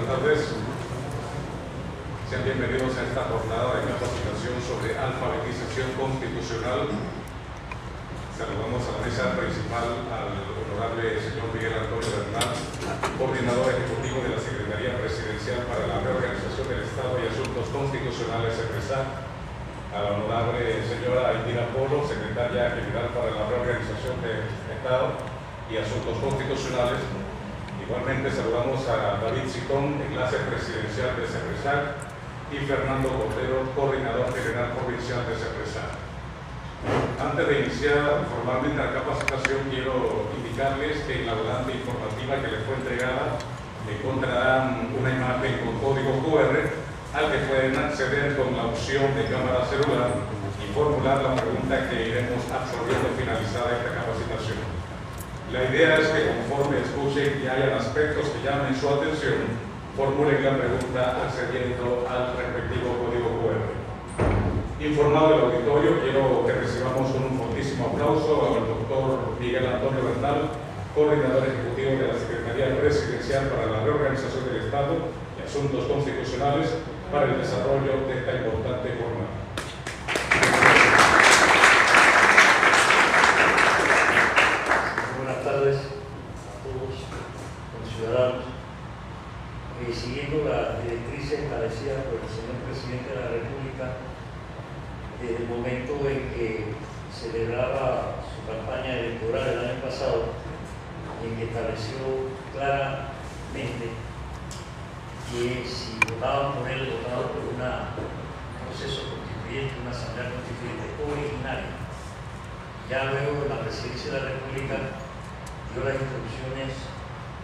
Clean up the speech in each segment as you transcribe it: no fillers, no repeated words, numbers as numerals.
tardes. Sean bienvenidos a esta jornada de capacitación sobre alfabetización constitucional. Saludamos a la mesa principal al honorable señor Miguel Antonio Bernal, coordinador ejecutivo de la Secretaría Presidencial para la Reorganización del Estado y Asuntos Constitucionales, SEPRESAC, a la honorable señora Indira Polo, secretaria general para la Reorganización del Estado y Asuntos Constitucionales. Igualmente saludamos a David Citón, enlace presidencial de SEPRESAC, y Fernando Cordero, coordinador general provincial de SEPRESAC. Antes de iniciar formalmente la capacitación, quiero indicarles que en la volante informativa que les fue entregada encontrarán una imagen con código QR al que pueden acceder con la opción de cámara celular y formular la pregunta que iremos absorbiendo finalizada esta capacitación. La idea es que conforme escuchen y hayan aspectos que llamen su atención, formulen la pregunta accediendo al respectivo código QR. Informado el auditorio, quiero que recibamos con un fortísimo aplauso al doctor Miguel Antonio Bernal, coordinador ejecutivo de la Secretaría Presidencial para la Reorganización del Estado y Asuntos Constitucionales, para el desarrollo de esta importante jornada. Buenas tardes a todos los ciudadanos. Siguiendo las directrices establecidas por el señor Presidente de la República, desde el momento en que celebraba su campaña electoral el año pasado, en que estableció claramente que si votaban por él, votaban por un proceso constituyente, una asamblea constituyente originaria. Ya luego de la Presidencia de la República dio las instrucciones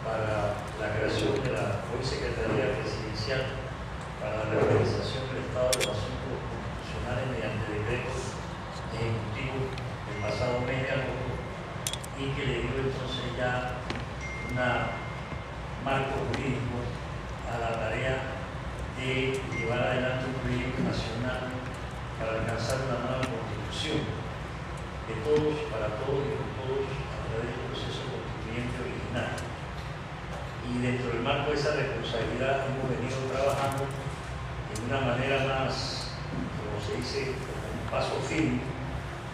para la creación de la hoy Secretaría Presidencial para la Reorganización del Estado de los Asuntos Constitucionales mediante decreto ejecutivo el pasado mes de agosto, y que le dio entonces ya un marco jurídico a la tarea de llevar adelante un proyecto nacional para alcanzar una nueva constitución de todos, para todos y con todos a través del proceso constituyente original. Y dentro del marco de esa responsabilidad hemos venido trabajando de una manera más, como se dice, un paso firme,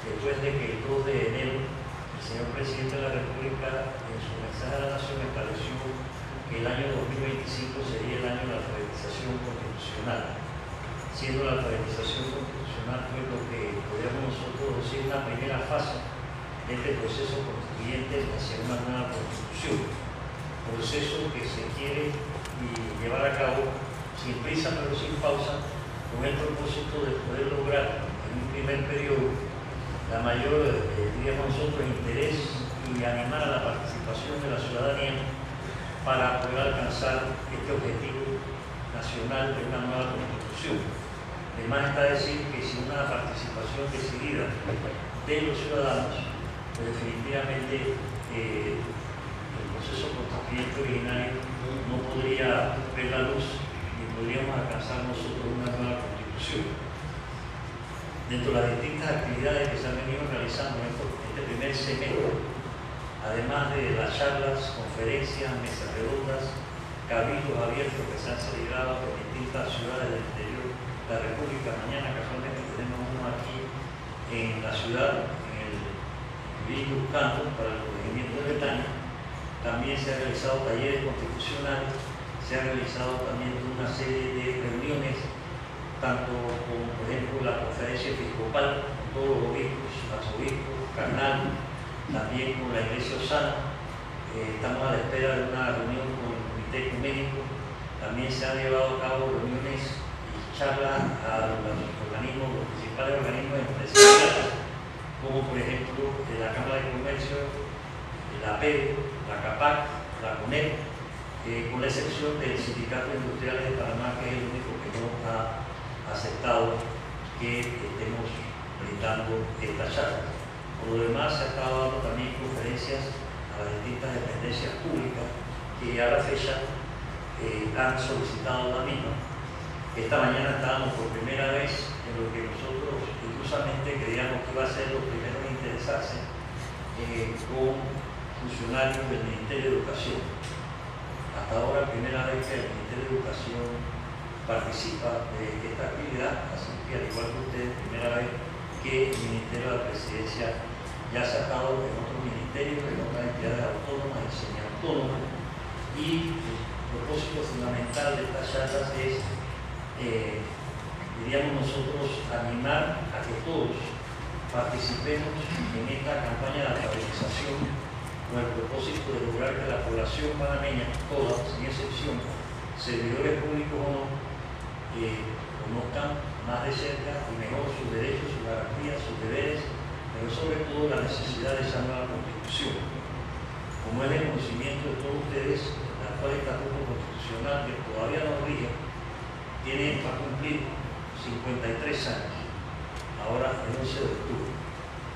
después de que el 2 de enero el señor Presidente de la República en su mensaje a la Nación estableció que el año 2025 sería el año de la alfabetización constitucional, siendo la alfabetización constitucional pues lo que podríamos nosotros decir una primera fase de este proceso constituyente hacia una nueva constitución. Proceso que se quiere llevar a cabo sin prisa pero sin pausa, con el propósito de poder lograr en un primer periodo la mayor, diríamos nosotros, interés y animar a la participación de la ciudadanía para poder alcanzar este objetivo nacional de una nueva constitución. Además está decir que sin una participación decidida de los ciudadanos, pues definitivamente el proceso constituyente originario no podría ver la luz ni podríamos alcanzar nosotros una nueva constitución. Dentro de las distintas actividades que se han venido realizando en este primer semestre, además de las charlas, conferencias, mesas redondas, cabildos abiertos que se han celebrado en distintas ciudades del interior de la República, mañana casualmente tenemos uno aquí en la ciudad, en el Villa Buscando, para el corregimiento de Betania. También se han realizado talleres constitucionales, se ha realizado también una serie de reuniones, tanto con, por ejemplo, la conferencia episcopal, con todos los obispos, arzobispos, cardenales, también con la Iglesia Osana. Estamos a la espera de una reunión con el Comité Ecuménico. También se han llevado a cabo reuniones y charlas a los organismos, los principales organismos empresariales, como por ejemplo la Cámara de Comercio, la PED, la CAPAC, la CONEP, con la excepción del Sindicato de Industriales de Panamá, que es el único que no ha aceptado que estemos brindando esta charla. Por lo demás, se ha estado dando también conferencias a las distintas dependencias públicas que a la fecha han solicitado la misma. Esta mañana estábamos por primera vez en lo que nosotros inclusamente creíamos que iba a ser los primeros en interesarse con funcionarios del Ministerio de Educación. hasta ahora primera vez que el Ministerio de Educación participa de esta actividad, así que al igual que ustedes, primera vez que el Ministerio de la Presidencia ya ha sacado en otros ministerios, en otras entidades autónomas y semiautónomas, y el propósito fundamental de estas charlas es, diríamos nosotros, animar a que todos participemos en esta campaña de alfabetización con el propósito de lograr que la población panameña, todas, sin excepción, servidores públicos o no, conozcan más de cerca y mejor sus derechos, sus garantías, sus deberes, pero sobre todo la necesidad de esa nueva Constitución. Como es de conocimiento de todos ustedes, el actual Estatuto Constitucional, que todavía no rige, tiene para cumplir 53 años, ahora el 11 de octubre.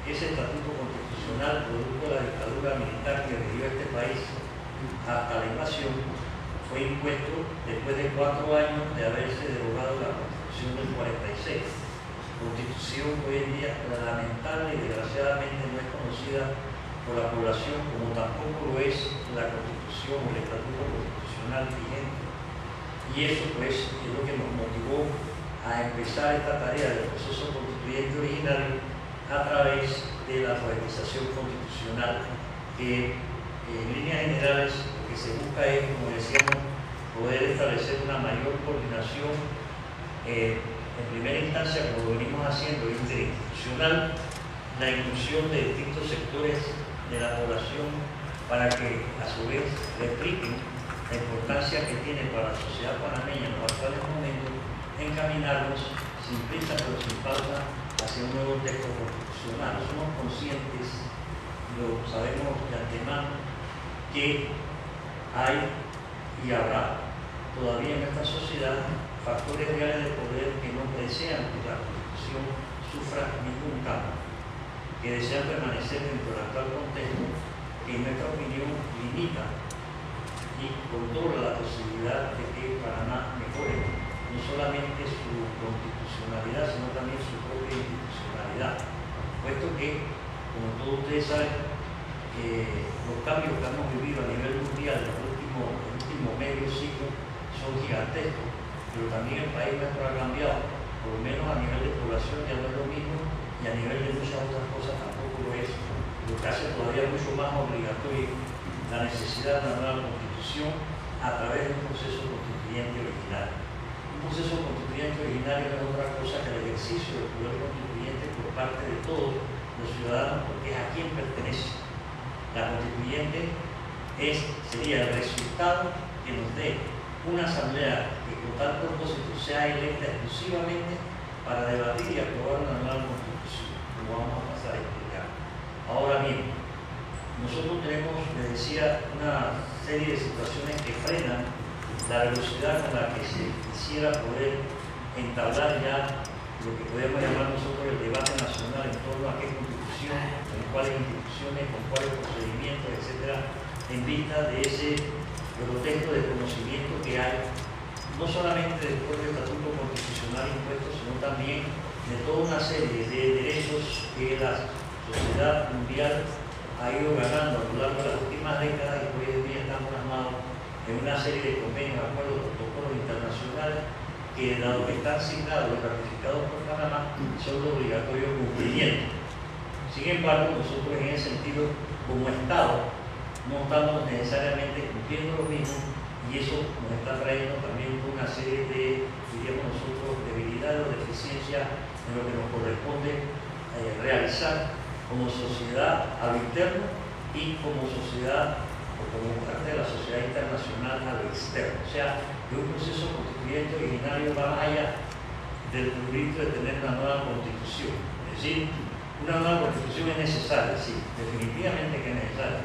Ese Estatuto Constitucional, producto de la dictadura militar que vivió este país hasta la invasión, fue impuesto después de 4 años de haberse derogado la Constitución del 46. Constitución que hoy en día lamentable y desgraciadamente no es conocida por la población, como tampoco lo es la Constitución o el Estatuto Constitucional vigente. Y eso pues es lo que nos motivó a empezar esta tarea del proceso constituyente originario a través de la alfabetización constitucional, que en líneas generales lo que se busca es, como decíamos, poder establecer una mayor coordinación en primera instancia, como lo venimos haciendo, interinstitucional, la inclusión de distintos sectores de la población para que a su vez repliquen la importancia que tiene para la sociedad panameña en los actuales momentos encaminarnos sin prisa pero sin pausa hacia un nuevo texto constitucional. Somos conscientes, lo sabemos de antemano, que hay y habrá todavía en esta sociedad factores reales de poder que no desean que la Constitución sufra ningún cambio, que desean permanecer dentro del actual contexto que en nuestra opinión limita y controla la posibilidad de que Panamá mejore no solamente su constitucionalidad, sino también su propia institucionalidad, puesto que, como todos ustedes saben, los cambios que hemos vivido a nivel mundial en el último medio siglo son gigantescos, pero también el país nuestro ha cambiado, por lo menos a nivel de población ya no es lo mismo y a nivel de muchas otras cosas tampoco lo es, lo que hace todavía mucho más obligatorio la necesidad de una nueva constitución a través de un proceso constituyente originario. Un proceso constituyente originario no es otra cosa que el ejercicio del poder constituyente por parte de todos los ciudadanos, porque es a quien pertenece. La constituyente sería el resultado que nos dé una asamblea que con tal propósito sea electa exclusivamente para debatir y aprobar una nueva constitución, como vamos a pasar a explicar. Ahora bien, nosotros tenemos, les decía, una serie de situaciones que frenan la velocidad con la que se quisiera poder entablar ya lo que podemos llamar nosotros el debate nacional en torno a qué constitución, en cuáles instituciones, con cuáles procedimientos, etcétera, en vista de ese grotesco desconocimiento que hay, no solamente del propio Estatuto Constitucional impuesto, sino también de toda una serie de derechos que la sociedad mundial ha ido ganando a lo largo de las últimas décadas y hoy en día están plasmados en una serie de convenios, acuerdos, protocolos internacionales que, dado que están signados y ratificados por Panamá, son de obligatorio cumplimiento. Sin embargo, nosotros en ese sentido, como Estado, no estamos necesariamente cumpliendo lo mismo y eso nos está trayendo también una serie de, diríamos nosotros, debilidades o deficiencias en lo que nos corresponde realizar como sociedad a lo interno y como sociedad o como parte de la sociedad internacional a lo externo. O sea, que un proceso constituyente originario va más allá del prurito de tener una nueva constitución. Es decir, una nueva constitución es necesaria, sí, definitivamente que es necesaria,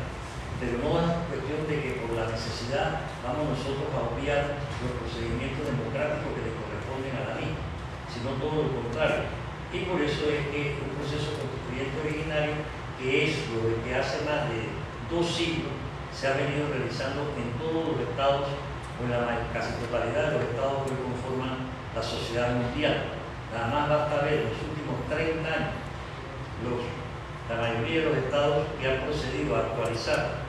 pero no es cuestión de que por la necesidad vamos nosotros a obviar los procedimientos democráticos que le corresponden a la misma, sino todo lo contrario. Y por eso es que un proceso constituyente originario, que es lo que hace más de 2 siglos se ha venido realizando en todos los estados, o en la casi totalidad de los estados que conforman la sociedad mundial. Nada más basta ver en los últimos 30 años la mayoría de los estados que han procedido a actualizar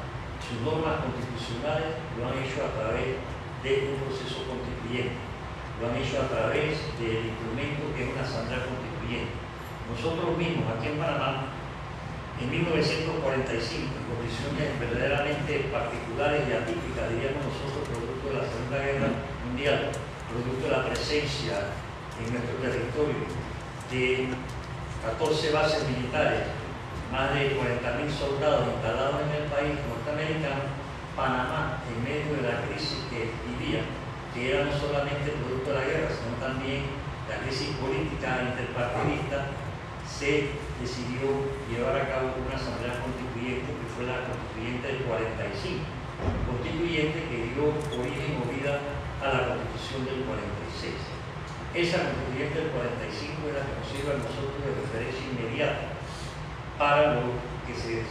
sus normas constitucionales lo han hecho a través de un proceso constituyente, lo han hecho a través del instrumento que es una asamblea constituyente. Nosotros mismos aquí en Panamá, en 1945, en condiciones verdaderamente particulares y atípicas, diríamos nosotros, producto de la Segunda Guerra Mundial, producto de la presencia en nuestro territorio de 14 bases militares, más de 40.000 soldados instalados en el país norteamericano, Panamá, en medio de la crisis que vivía, que era no solamente producto de la guerra, sino también la crisis política interpartidista, se decidió llevar a cabo una asamblea constituyente que fue la constituyente del 45, constituyente que dio origen o vida a la constitución del 46. Esa constituyente del 45 es la que nos sirve a nosotros de referencia inmediata para lo que se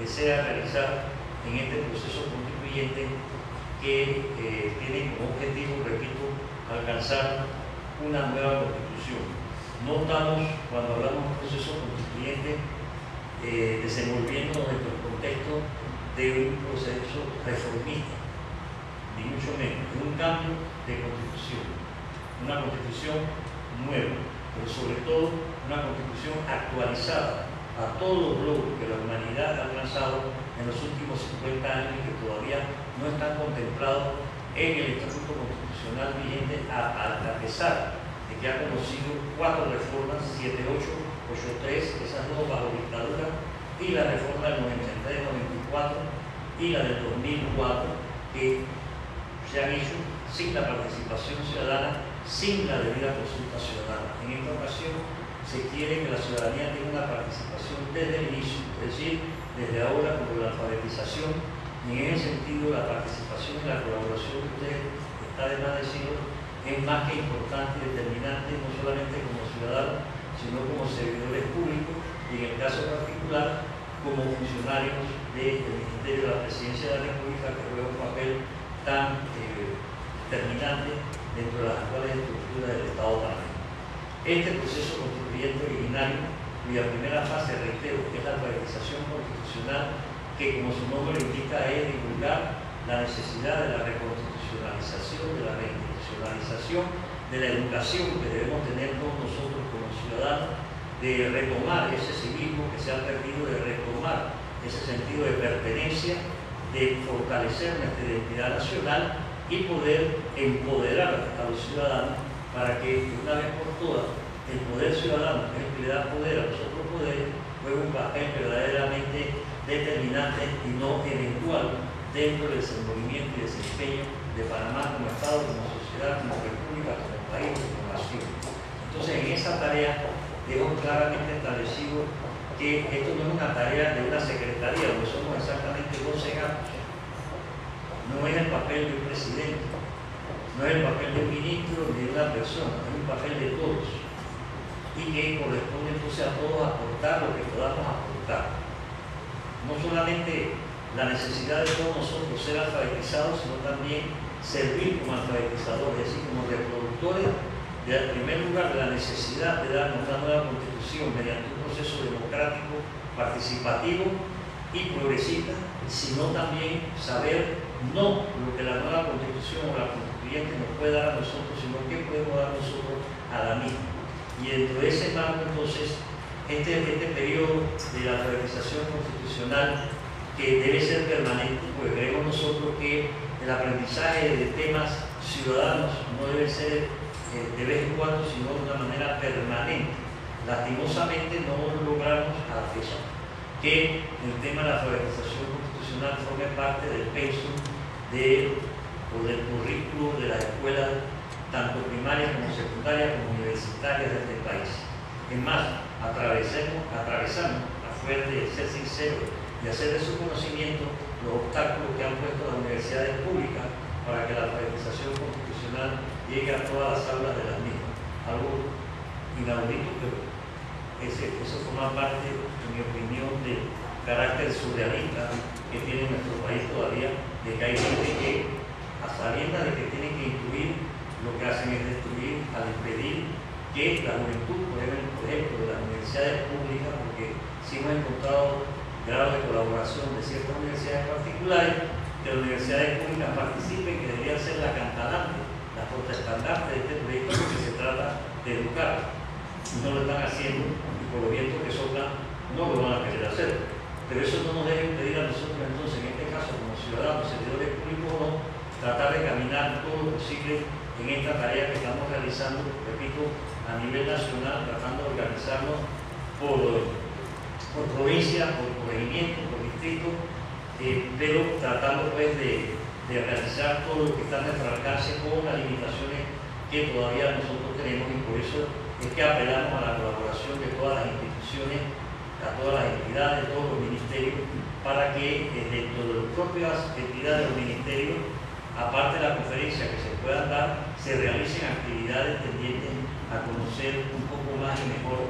desea realizar en este proceso constituyente que tiene como objetivo, repito, alcanzar una nueva constitución. No estamos, cuando hablamos de un proceso constituyente, desenvolviéndonos dentro del contexto de un proceso reformista, ni mucho menos, de un cambio de constitución, una constitución nueva, pero sobre todo una constitución actualizada a todos los logros que la humanidad ha alcanzado en los últimos 50 años y que todavía no están contemplados en el Estatuto Constitucional vigente, a pesar de que ha conocido 4 reformas, 78, 83, esas dos bajo dictadura, y la reforma del 93-94 y la del 2004, que se han hecho sin la participación ciudadana, sin la debida consulta ciudadana. En esta ocasión se quiere que la ciudadanía tenga una participación desde el inicio, es decir, desde ahora con la alfabetización, y en ese sentido la participación y la colaboración de ustedes, está de más decirlo, es más que importante y determinante, no solamente como ciudadanos, sino como servidores públicos y en el caso particular como funcionarios del Ministerio de la Presidencia de la República, que juega un papel tan determinante dentro de las actuales estructuras del Estado panameño. Este proceso constituyente originario, cuya primera fase, reitero, que es la alfabetización constitucional, que como su nombre lo indica es divulgar la necesidad de la reconstitucionalización, de la reinstitucionalización, de la educación que debemos tener todos nosotros como ciudadanos, de retomar ese civismo que se ha perdido, de retomar ese sentido de pertenencia, de fortalecer nuestra identidad nacional y poder empoderar a los ciudadanos para que, de una vez por todas, el poder ciudadano, que es el que le da poder a los otros poderes, juegue un papel verdaderamente determinante y no eventual dentro del desenvolvimiento y desempeño de Panamá como Estado, como sociedad, como república, como país, como nación. Entonces, en esa tarea dejo claramente establecido que esto no es una tarea de una secretaría, donde somos exactamente 12 gatos. No es el papel de un presidente, no es el papel de un ministro ni de una persona, es un papel de todos. Y que corresponde entonces a todos aportar lo que podamos aportar. No solamente la necesidad de todos nosotros ser alfabetizados, sino también servir como alfabetizadores, es decir, como reproductores, en primer lugar, de la necesidad de darnos una nueva constitución mediante un proceso democrático, participativo y progresista, sino también saber no lo que la nueva constitución o la constituyente nos puede dar a nosotros, sino qué podemos dar nosotros a la misma. Y dentro de ese marco, entonces, este periodo de la alfabetización constitucional, que debe ser permanente, pues creemos nosotros que el aprendizaje de temas ciudadanos no debe ser de vez en cuando, sino de una manera permanente. Lastimosamente no logramos a la fecha que el tema de la alfabetización constitucional forme parte del pensum del currículo de las escuelas, tanto primarias como secundarias como universitarias de este país. Es más, atravesamos, a fuerza de ser sinceros y hacer de su conocimiento los obstáculos que han puesto las universidades públicas para que la alfabetización constitucional llegue a todas las aulas de las mismas. Algo inaudito, pero eso forma parte, en mi opinión, del carácter surrealista que tiene nuestro país todavía, de que hay gente que, a sabiendas de que tienen que incluir, lo que hacen es destruir al impedir que la juventud, por ejemplo, de las universidades públicas, porque sí hemos encontrado grado de colaboración de ciertas universidades particulares, que las universidades públicas participen, que deberían ser la cantalante, la portaestandarte de este proyecto, porque se trata de educar. No lo están haciendo y por los vientos que soplan no lo van a querer hacer. Pero eso no nos debe impedir a nosotros entonces, en este caso como ciudadanos, servidores públicos o no, tratar de caminar todo lo posible en esta tarea que estamos realizando, repito, a nivel nacional, tratando de organizarnos por provincia, por corregimiento, por distrito, pero tratando pues de realizar todo lo que está a nuestro alcance con las limitaciones que todavía nosotros tenemos, y por eso es que apelamos a la colaboración de todas las instituciones, a todas las entidades, todos los ministerios, para que dentro de las propias entidades de los ministerios, aparte de la conferencia que se puedan dar, se realicen actividades tendientes a conocer un poco más y mejor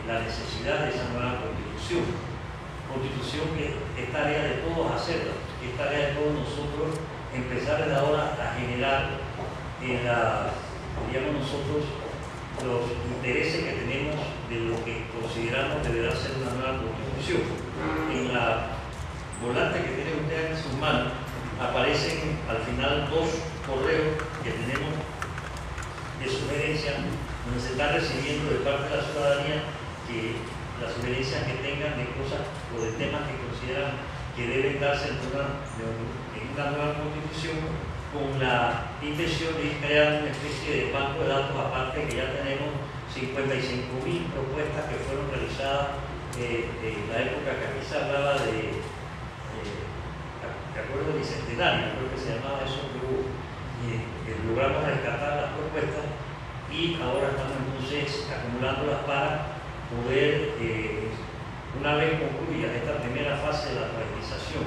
la necesidad de esa nueva constitución. Constitución que es tarea de todos hacerla, es tarea de todos nosotros empezar desde ahora a generar diríamos nosotros, los intereses que tenemos de lo que consideramos deberá ser una nueva constitución. En la volante que tienen ustedes en sus manos aparecen al final dos correos que tenemos de sugerencia, donde se está recibiendo de parte de la ciudadanía que las sugerencias que tengan de cosas o de temas que consideran que deben darse en una nueva constitución, con la intención de crear una especie de banco de datos aparte, que ya tenemos 55.000 propuestas que fueron realizadas en la época que aquí se hablaba de acuerdo bicentenario, creo que se llamaba eso, que hubo, logramos rescatar las propuestas y ahora estamos entonces acumulándolas para poder, una vez concluya esta primera fase de la alfabetización,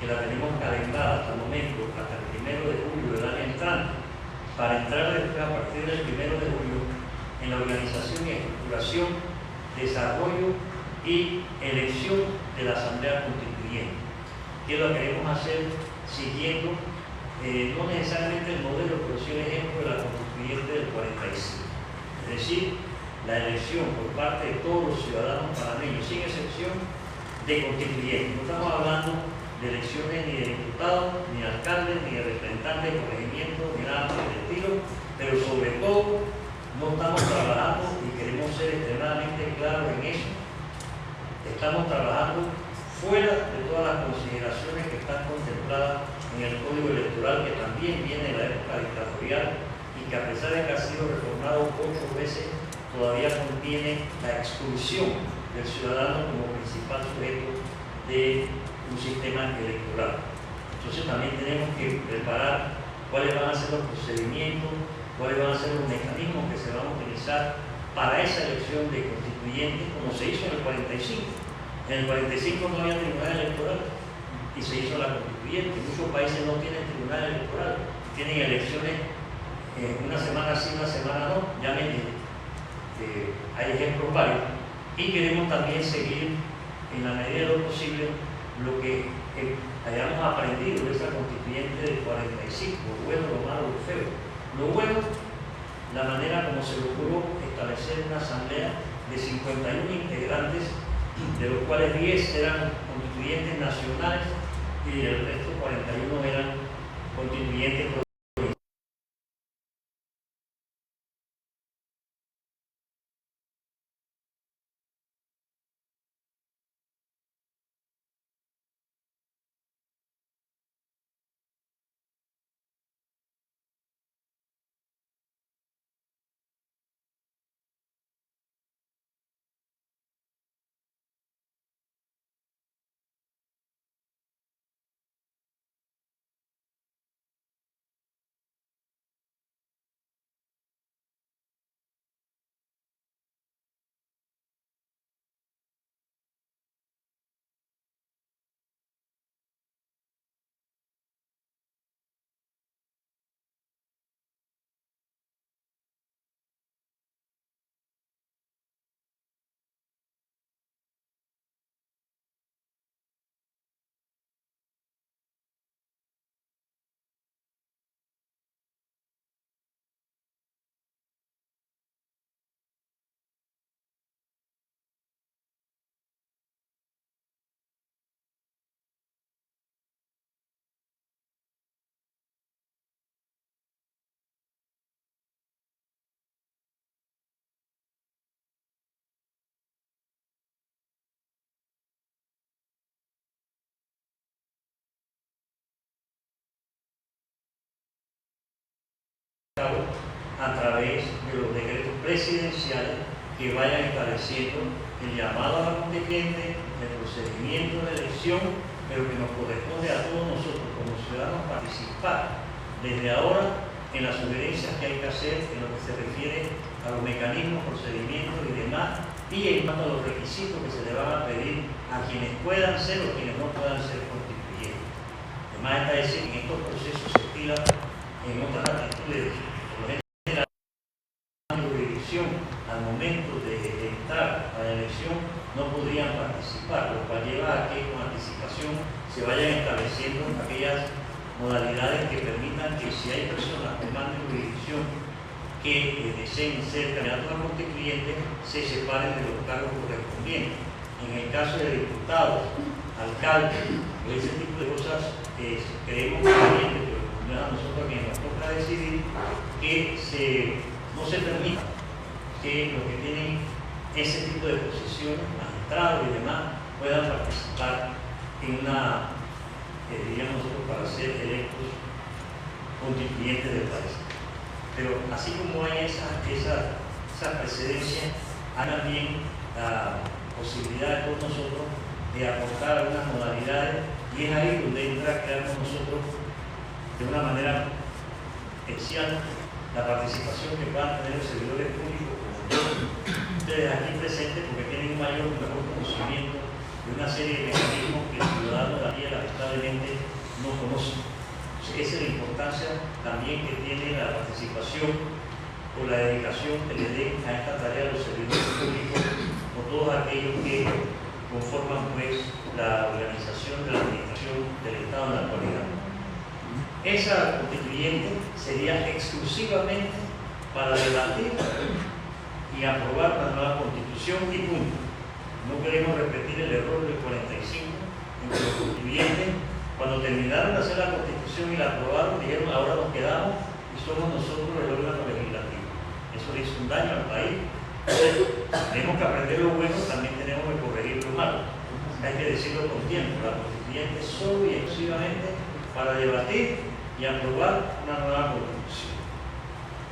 que la tenemos calentada hasta el momento, hasta el 1 de julio del año entrante, para entrar después a partir del 1 de julio en la organización y estructuración, desarrollo y elección de la Asamblea Constituyente, que lo queremos hacer siguiendo no necesariamente el modelo, pero sí el ejemplo de la Constituyente del 45. Es decir, la elección por parte de todos los ciudadanos panameños, sin excepción, de constituyentes. No estamos hablando de elecciones ni de diputados, ni de alcaldes, ni de representantes de corregimiento, ni nada por el estilo, pero sobre todo no estamos trabajando, y queremos ser extremadamente claros en eso, estamos trabajando fuera de todas las consideraciones que están contempladas en el Código Electoral, que también viene de la época dictatorial y que, a pesar de que ha sido reformado 8 veces, todavía contiene la exclusión del ciudadano como principal sujeto de un sistema electoral. Entonces también tenemos que preparar cuáles van a ser los procedimientos, cuáles van a ser los mecanismos que se van a utilizar para esa elección de constituyentes, como se hizo en el 45. En el 45 no había tribunal electoral y se hizo la constituyente. Muchos países no tienen tribunal electoral, tienen elecciones una semana sí, una semana no. Ya hay ejemplos varios, y queremos también seguir en la medida de lo posible lo que hayamos aprendido de esa constituyente del 45, lo bueno, lo malo, lo feo. Lo bueno, la manera como se logró establecer una asamblea de 51 integrantes, de los cuales 10 eran constituyentes nacionales y el resto 41 eran constituyentes a través de los decretos presidenciales que vayan estableciendo el llamado a la constituyente, el procedimiento de elección, pero que nos corresponde a todos nosotros como ciudadanos participar desde ahora en las sugerencias que hay que hacer en lo que se refiere a los mecanismos, procedimientos y demás, y en cuanto a los requisitos que se le van a pedir a quienes puedan ser o quienes no puedan ser constituyentes. Además está decir que en estos procesos se estila en otras latitudes, por lo general, la jurisdicción al momento de entrar a la elección no podrían participar, lo cual lleva a que con anticipación se vayan estableciendo aquellas modalidades que permitan que si hay personas con mando de jurisdicción que deseen ser candidatos a constituyentes, se separen de los cargos correspondientes. En el caso de diputados, alcaldes, ese tipo de cosas, creemos conveniente, pero no a nosotros a quienes nos toca decidir, que no se permita que los que tienen ese tipo de posiciones, magistrados y demás, puedan participar en una, diríamos nosotros, para ser electos constituyentes del país. Pero así como hay esa precedencia, hay también la posibilidad de todos nosotros de aportar algunas modalidades, y es ahí donde entra a crearnos nosotros de una manera especial la participación que puedan tener los servidores públicos como ustedes aquí presentes, porque tienen un mejor conocimiento de una serie de mecanismos que el ciudadano todavía lamentablemente no conoce. Esa es la importancia también que tiene la participación o la dedicación que le den a esta tarea a los servidores públicos o todos aquellos que conforman pues la organización de la administración del Estado en la actualidad. Esa constituyente sería exclusivamente para debatir y aprobar la nueva constitución y punto. No queremos repetir el error del 45 en que los constituyentes, cuando terminaron de hacer la constitución y la aprobaron, dijeron ahora nos quedamos y somos nosotros el órgano legislativo. Eso le hizo un daño al país. Entonces, tenemos que aprender lo bueno, también tenemos que corregir lo malo. Hay que decirlo con tiempo. La constituyente es solo y exclusivamente para debatir y aprobar una nueva constitución.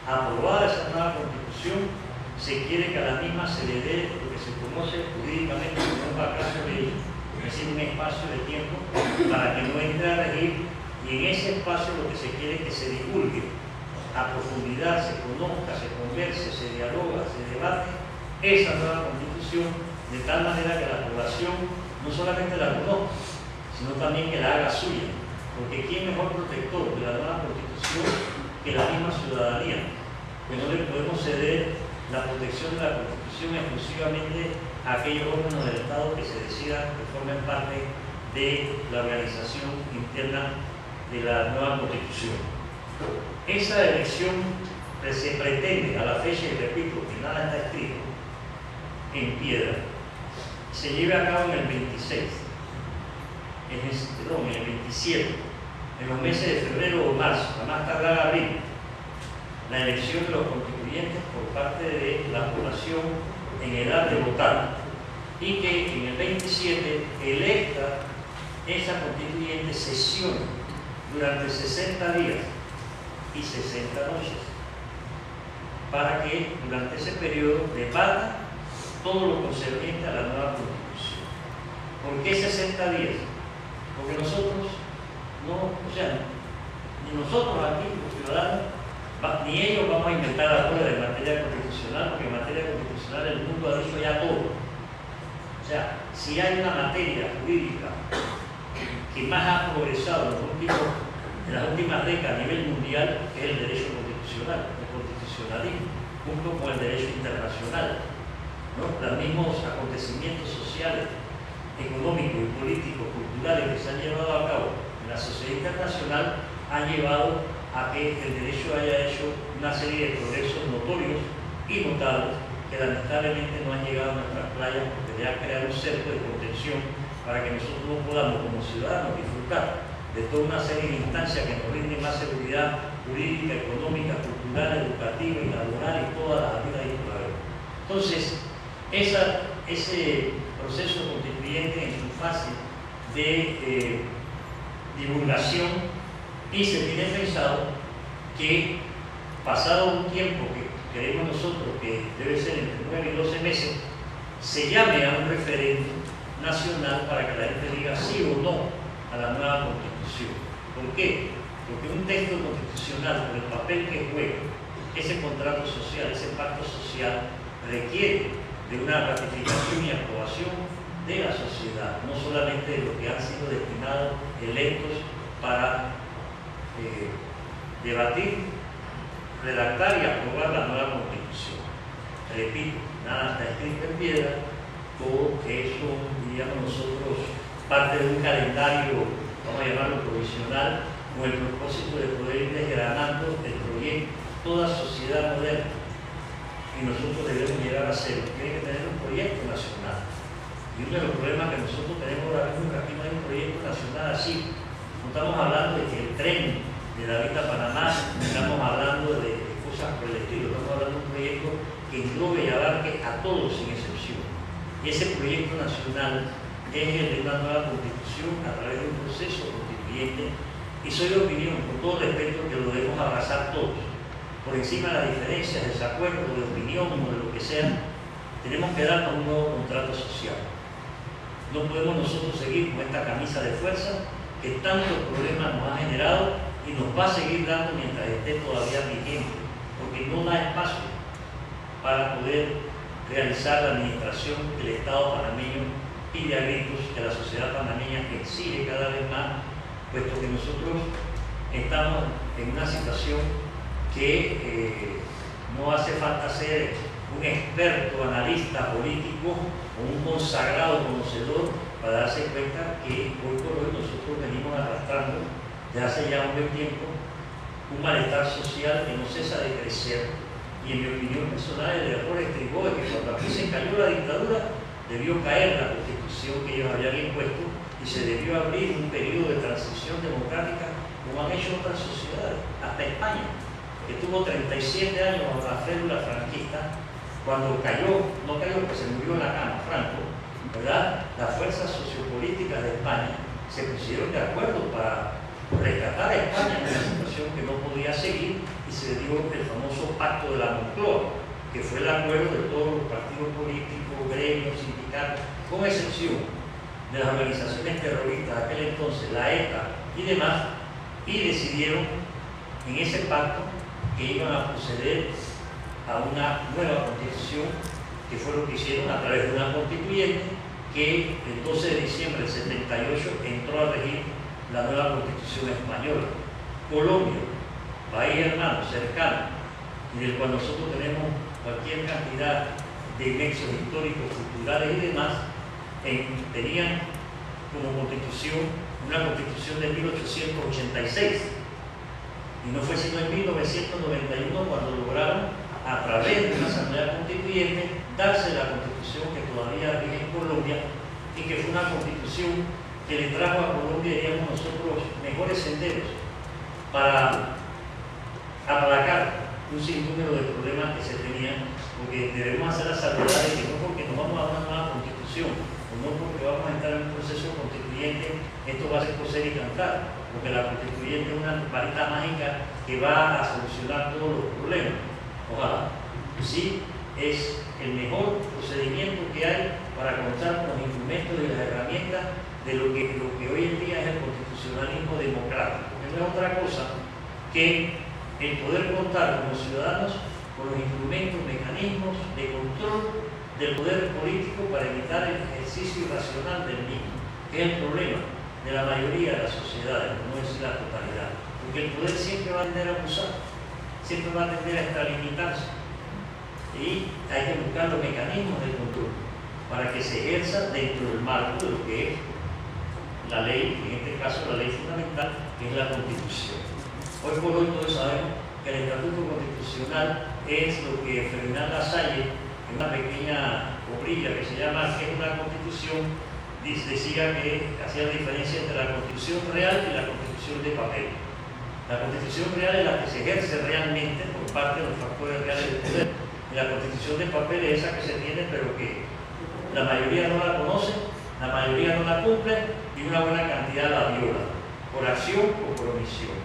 Aprobada esa nueva constitución, se quiere que a la misma se le dé lo que se conoce jurídicamente como un vacacio de ley, es decir, un espacio de tiempo para que no entre a regir, y en ese espacio lo que se quiere es que se divulgue a profundidad, se conozca, se converse, se dialoga, se debate esa nueva constitución, de tal manera que la población no solamente la conozca, sino también que la haga suya, porque ¿quién mejor protector de la nueva constitución que la misma ciudadanía? Que no le podemos ceder la protección de la constitución exclusivamente a aquellos órganos del Estado que se decidan que formen parte de la organización interna de la nueva constitución. Esa elección se pretende a la fecha, y repito, que nada está escrito en piedra, se lleve a cabo en el 26, en el 27, en los meses de febrero o marzo, a más tardar abril, la elección de los constituyentes por parte de la población en edad de votar, y que en el 27 electa esa constituyente sesión durante 60 días y 60 noches, para que durante ese periodo debata todo lo concerniente a la nueva constitución. ¿Por qué 60 días? Porque nosotros ni nosotros aquí, los ciudadanos, ni ellos vamos a inventar la rueda en materia constitucional, porque en materia constitucional el mundo ha dicho ya todo. O sea, si hay una materia jurídica que más ha progresado en las últimas décadas a nivel mundial, es el derecho constitucional, el constitucionalismo, junto con el derecho internacional, ¿no? Los mismos acontecimientos sociales, económicos y políticos, culturales que se han llevado a cabo en la sociedad internacional han llevado a que el derecho haya hecho una serie de progresos notorios y notables que lamentablemente no han llegado a nuestras playas, porque ya crear un cerco de contención para que nosotros no podamos como ciudadanos disfrutar de toda una serie de instancias que nos brinden más seguridad jurídica, económica, cultural, educativa y laboral y todas las vidas y por haber. Entonces, ese proceso constituyente en su fase de divulgación, y se tiene pensado que pasado un tiempo que queremos nosotros, que debe ser entre 9 y 12 meses, se llame a un referéndum nacional para que la gente diga sí o no a la nueva Constitución. ¿Por qué? Porque un texto constitucional, con el papel que juega, ese contrato social, ese pacto social, requiere de una ratificación y aprobación de la sociedad, no solamente de los que han sido destinados, electos para debatir, redactar y aprobar la nueva Constitución. Repito, nada está escrito en piedra, todo eso, diríamos nosotros, parte de un calendario, vamos a llamarlo provisional, con el propósito de poder ir desgranando el proyecto. Toda sociedad moderna, y nosotros debemos llegar a ser, tiene que tener un proyecto nacional. Y uno de los problemas que nosotros tenemos ahora mismo es que aquí no hay un proyecto nacional así. No estamos hablando de que el tren de la Vita Panamá, no estamos hablando de cosas por el estilo, estamos hablando de un proyecto que englobe y abarque a todos sin excepción. Y ese proyecto nacional es el de una nueva constitución a través de un proceso constituyente, y soy de opinión, con todo respeto, que lo debemos abrazar todos. Por encima de las diferencias, desacuerdos, de opinión o de lo que sea, tenemos que darnos un nuevo contrato social. No podemos nosotros seguir con esta camisa de fuerza que tantos problemas nos ha generado y nos va a seguir dando mientras esté todavía vigente, porque no da espacio para poder realizar la administración que el Estado panameño pide a gritos, que la sociedad panameña exige cada vez más, puesto que nosotros estamos en una situación que no hace falta ser un experto analista político o un consagrado conocedor para darse cuenta que hoy por hoy nosotros venimos arrastrando desde hace ya un buen tiempo un malestar social que no cesa de crecer, y en mi opinión personal el error estribó de que cuando aquí se cayó la dictadura debió caer la constitución que ellos habían impuesto y se debió abrir un periodo de transición democrática como han hecho otras sociedades, hasta España, que tuvo 37 años bajo la célula franquista. Cuando cayó, no cayó porque se murió en la cama, Franco, ¿verdad? Las fuerzas sociopolíticas de España se pusieron de acuerdo para rescatar a España en una situación que no podía seguir, y se dio el famoso Pacto de la Moncloa, que fue el acuerdo de todos los partidos políticos, gremios, sindicatos, con excepción de las organizaciones terroristas de aquel entonces, la ETA y demás, y decidieron en ese pacto que iban a proceder a una nueva constitución, que fue lo que hicieron a través de una constituyente que el 12 de diciembre del 78 entró a regir la nueva constitución española. Colombia, país hermano, cercano, y del cual nosotros tenemos cualquier cantidad de nexos históricos, culturales y demás, tenían como constitución una constitución de 1886. Y no fue sino en 1991 cuando lograron, a través de una asamblea constituyente, darse la constitución que todavía vive en Colombia, y que fue una constitución que le trajo a Colombia, diríamos nosotros, mejores senderos para aplacar un sinnúmero de problemas que se tenían, porque debemos hacer la salvedad de que no porque nos vamos a dar una nueva constitución, o no porque vamos a entrar en un proceso constituyente, esto va a ser coser y cantar, porque la constituyente es una varita mágica que va a solucionar todos los problemas. Ojalá. Sí, es el mejor procedimiento que hay para contar con los instrumentos y las herramientas de lo que hoy en día es el constitucionalismo democrático, que no es otra cosa que el poder contar como ciudadanos con los instrumentos, mecanismos de control del poder político para evitar el ejercicio irracional del mismo, que es el problema de la mayoría de las sociedades, no es la totalidad, porque el poder siempre va a tender a abusar, siempre va a tender a extralimitarse, y hay que buscar los mecanismos de control para que se ejerza dentro del marco de lo que es la ley, en este caso la ley fundamental, que es la Constitución. Hoy por hoy todos sabemos que el Estatuto Constitucional es lo que Ferdinand Lasalle, en una pequeña obrilla que se llama ¿Qué es una Constitución?, decía que hacía la diferencia entre la Constitución real y la Constitución de papel. La Constitución real es la que se ejerce realmente por parte de los factores reales del poder. Y la Constitución de papel es esa que se tiene, pero que la mayoría no la conoce, la mayoría no la cumple y una buena cantidad la viola, por acción o por omisión.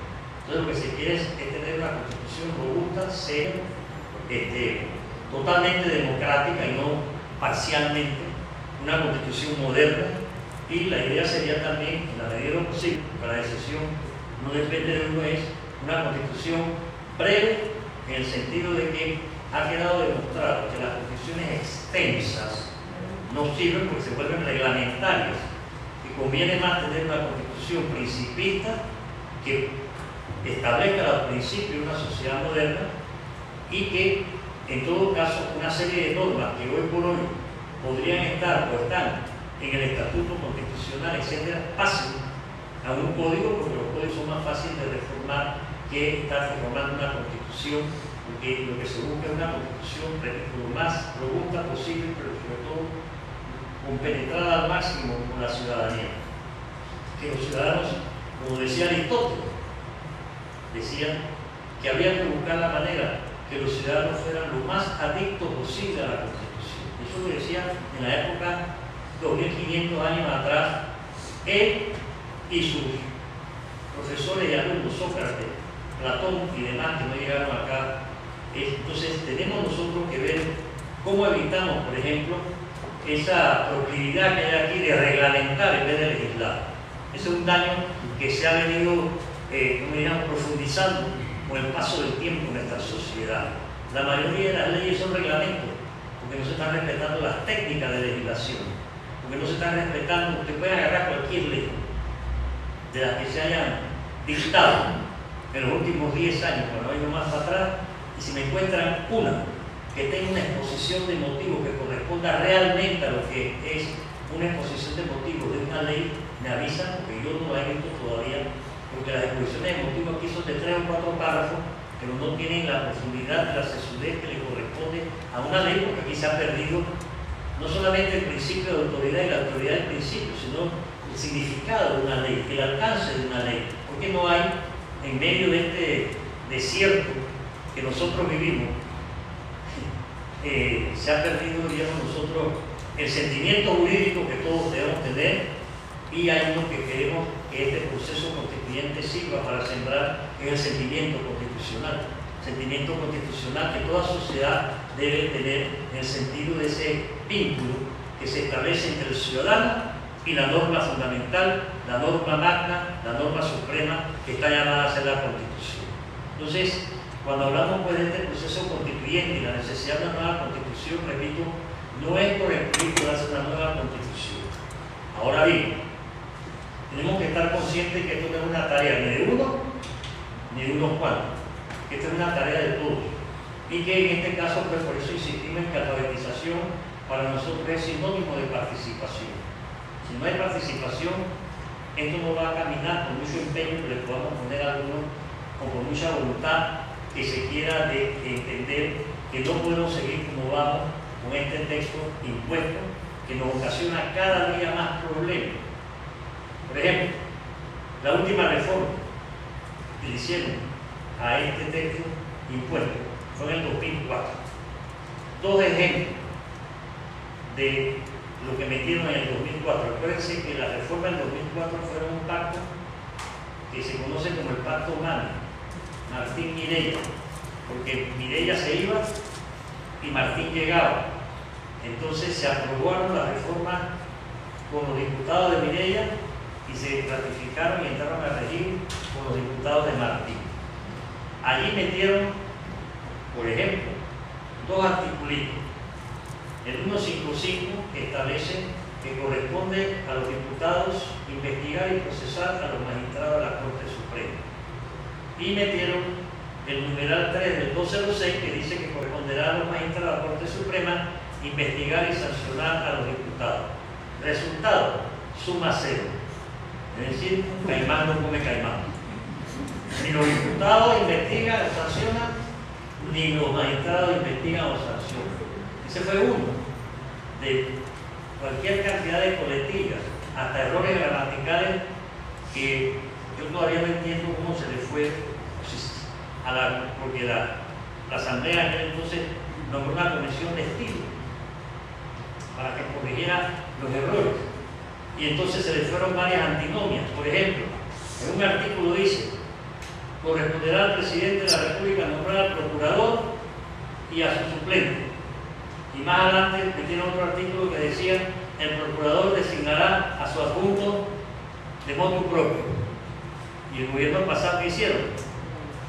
Entonces lo que se quiere es tener una constitución robusta, seria, totalmente democrática y no parcialmente, una constitución moderna, y la idea sería también, en la medida de lo posible, que la decisión no depende de uno, es una constitución breve, en el sentido de que ha quedado demostrado que las constituciones extensas no sirven porque se vuelven reglamentarias, y conviene más tener una constitución principista que establezca los principios de una sociedad moderna y que, en todo caso, una serie de normas que hoy por hoy podrían estar o están en el estatuto constitucional, etcétera, pasen a un código, porque los códigos son más fáciles de reformar que estar reformando una constitución, porque lo que se busca es una constitución lo más robusta posible, pero sobre todo compenetrada al máximo con la ciudadanía. Que los ciudadanos, como decía Aristóteles, decían que había que buscar la manera que los ciudadanos fueran lo más adictos posible a la Constitución. Eso lo decía en la época, 2500 años atrás, él y sus profesores y alumnos, Sócrates, Platón y demás que no llegaron acá. Entonces tenemos nosotros que ver cómo evitamos, por ejemplo, esa proclividad que hay aquí de reglamentar en vez de legislar. Ese es un daño que se ha venido profundizando con el paso del tiempo en nuestra sociedad. La mayoría de las leyes son reglamentos, porque no se están respetando las técnicas de legislación, porque no se están respetando. Usted puede agarrar cualquier ley de las que se hayan dictado en los últimos 10 años, cuando he ido más para atrás, y si me encuentran una que tenga una exposición de motivos que corresponda realmente a lo que es una exposición de motivos de una ley, me avisan, porque yo no la he visto todavía, porque las exposiciones de motivos aquí son de 3 o 4 párrafos, pero no tienen la profundidad y la sesudez que le corresponde a una ley, porque aquí se ha perdido no solamente el principio de autoridad y la autoridad del principio, sino el significado de una ley, el alcance de una ley, porque no hay, en medio de este desierto que nosotros vivimos, se ha perdido, digamos, nosotros el sentimiento jurídico que todos debemos tener, y hay uno que queremos que este proceso constituyente sirva para sembrar, que es el sentimiento constitucional. Sentimiento constitucional que toda sociedad debe tener en el sentido de ese vínculo que se establece entre el ciudadano y la norma fundamental, la norma magna, la norma suprema que está llamada a ser la Constitución. Entonces, cuando hablamos pues, de este proceso constituyente y la necesidad de una nueva Constitución, repito, no es por el riesgo de hacer una nueva Constitución. Ahora bien, tenemos que estar conscientes que esto no es una tarea ni de uno ni de unos cuantos, que esta es una tarea de todos, y que en este caso, pues por eso insistimos en que la alfabetización para nosotros es sinónimo de participación. Si no hay participación, esto no va a caminar con mucho empeño que le podamos poner a algunos, o con mucha voluntad que se quiera de entender que no podemos seguir como vamos con este texto impuesto que nos ocasiona cada día más problemas. Por ejemplo, la última reforma que le hicieron a este texto impuesto fue en el 2004. Dos ejemplos de lo que metieron en el 2004. Acuérdense que la reforma del 2004 fue un pacto que se conoce como el Pacto Martín-Mireya, porque Mireya se iba y Martín llegaba. Entonces se aprobaron las reformas con los diputados de Mireya y se ratificaron y entraron a regir con los diputados de Martín. Allí metieron, por ejemplo, dos articulitos. El 155 establece que corresponde a los diputados investigar y procesar a los magistrados de la Corte Suprema. Y metieron el numeral 3 del 206 que dice que corresponderá a los magistrados de la Corte Suprema investigar y sancionar a los diputados. Resultado, suma 0. Es decir, caimán no come caimán. Ni los diputados investigan o sancionan, ni los magistrados investigan o sancionan. Ese fue uno de cualquier cantidad de coletillas, hasta errores gramaticales que yo todavía no entiendo cómo se le fue porque la Asamblea en aquel entonces nombró una comisión de estilo para que corrigiera los errores. Y entonces se le fueron varias antinomias. Por ejemplo, en un artículo dice: corresponderá al presidente de la República nombrar al procurador y a su suplente. Y más adelante tiene otro artículo que decía: el procurador designará a su adjunto de motu propio. Y el gobierno pasado, ¿qué hicieron?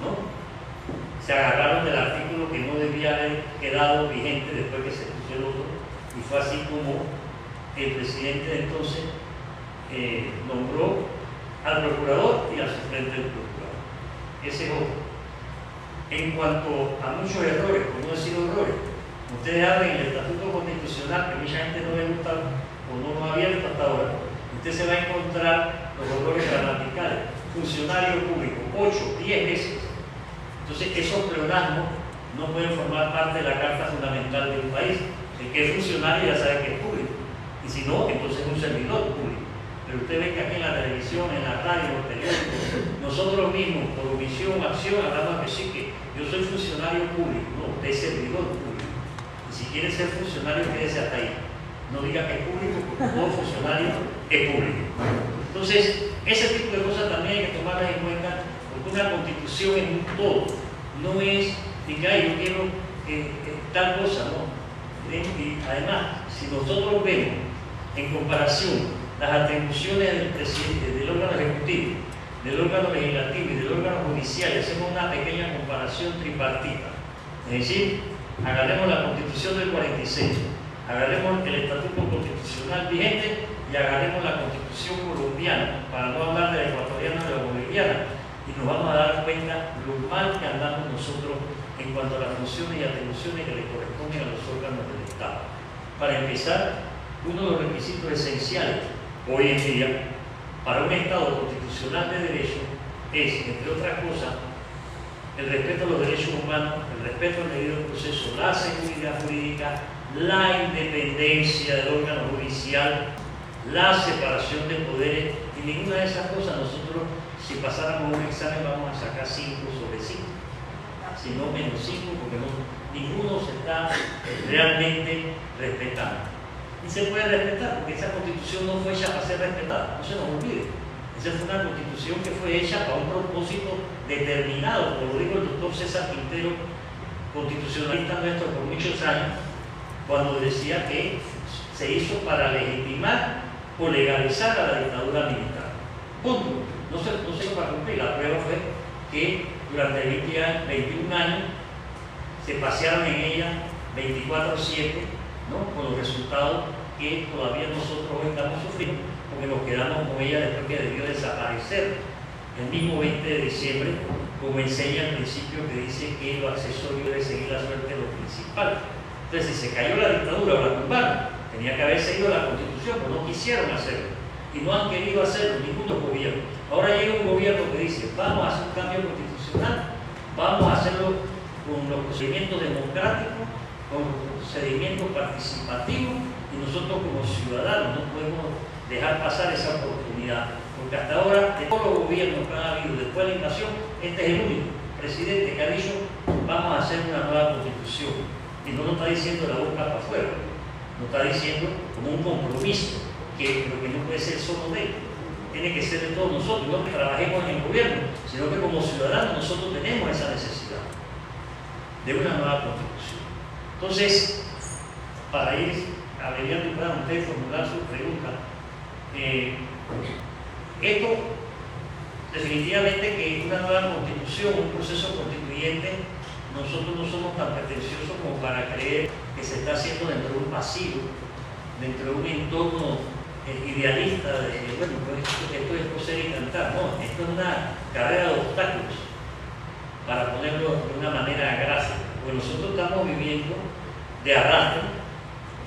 ¿No? Se agarraron del artículo que no debía haber quedado vigente después que se puso el otro, y fue así como el presidente de entonces nombró al procurador y al suplente del procurador. Ese es otro. En cuanto a muchos errores, por no decir errores, ustedes abren el Estatuto Constitucional, que mucha gente no le gusta o no lo ha abierto hasta ahora, usted se va a encontrar los errores gramaticales. Funcionario público, 8, 10 veces. Entonces, esos pleonasmos no pueden formar parte de la Carta Fundamental de un país. El que es funcionario ya sabe que es público, y si no, entonces es un servidor público. Pero usted ve que aquí en la televisión, en la radio, en los periódicos, nosotros mismos, por omisión o acción, hablamos de decir que yo soy funcionario público. No, usted es servidor público. Y si quiere ser funcionario, quédese hasta ahí. No diga que es público, porque todo funcionario es público. Entonces, ese tipo de cosas también hay que tomarlas en cuenta, porque una constitución es un todo. No es ni que yo quiero tal cosa, ¿no? Y además, si nosotros vemos en comparación las atribuciones del presidente, del órgano ejecutivo, del órgano legislativo y del órgano judicial, y hacemos una pequeña comparación tripartita, es decir, agarremos la Constitución del 46, agarremos el Estatuto Constitucional vigente y agarremos la Constitución colombiana, para no hablar de la ecuatoriana o de la boliviana, y nos vamos a dar cuenta lo mal que andamos nosotros en cuanto a las funciones y atribuciones que le corresponden a los órganos del Estado. Para empezar, uno de los requisitos esenciales hoy en día para un Estado constitucional de derecho es, entre otras cosas, el respeto a los derechos humanos, el respeto al debido proceso, la seguridad jurídica, la independencia del órgano judicial, la separación de poderes, y ninguna de esas cosas nosotros, si pasáramos un examen, vamos a sacar 5 sobre 5, si no menos 5, porque ninguno se está realmente respetando. Y se puede respetar, porque esa constitución no fue hecha para ser respetada, no se nos olvide. Esa fue una constitución que fue hecha para un propósito determinado, como lo dijo el doctor César Quintero, constitucionalista nuestro por muchos años, cuando decía que se hizo para legitimar o legalizar a la dictadura militar. Punto. No se hizo para cumplir. La prueba fue que durante 21 años se pasearon en ella 24/7, ¿no? Con los resultados que todavía nosotros hoy estamos sufriendo, porque nos quedamos con ella después que debió desaparecer el mismo 20 de diciembre, como enseña el principio que dice que lo accesorio debe seguir la suerte de lo principal. Entonces, si se cayó la dictadura o la tumbaron, tenía que haber seguido la Constitución, pero no quisieron hacerlo. Y no han querido hacerlo ninguno gobierno. Ahora llega un gobierno que dice: vamos a hacer un cambio constitucional, vamos a hacerlo con los procedimientos democráticos, con los procedimientos participativos, y nosotros como ciudadanos no podemos dejar pasar esa oportunidad, porque hasta ahora, de todos los gobiernos que han habido después de la invasión, este es el único presidente que ha dicho: vamos a hacer una nueva constitución. Y no lo está diciendo la boca para afuera, lo está diciendo como un compromiso, que lo que no puede ser solo de él, tiene que ser de todos nosotros, no que trabajemos en el gobierno, sino que como ciudadanos nosotros tenemos esa necesidad de una nueva constitución. Entonces, para ir abreviando y para usted formular su pregunta, esto definitivamente que una nueva constitución, un proceso constituyente, nosotros no somos tan pretenciosos como para creer que se está haciendo dentro de un pasillo, dentro de un entorno idealista de, bueno, pues esto es coser y cantar. No, esto es una carrera de obstáculos, para ponerlo de una manera gráfica, porque nosotros estamos viviendo de arrastre,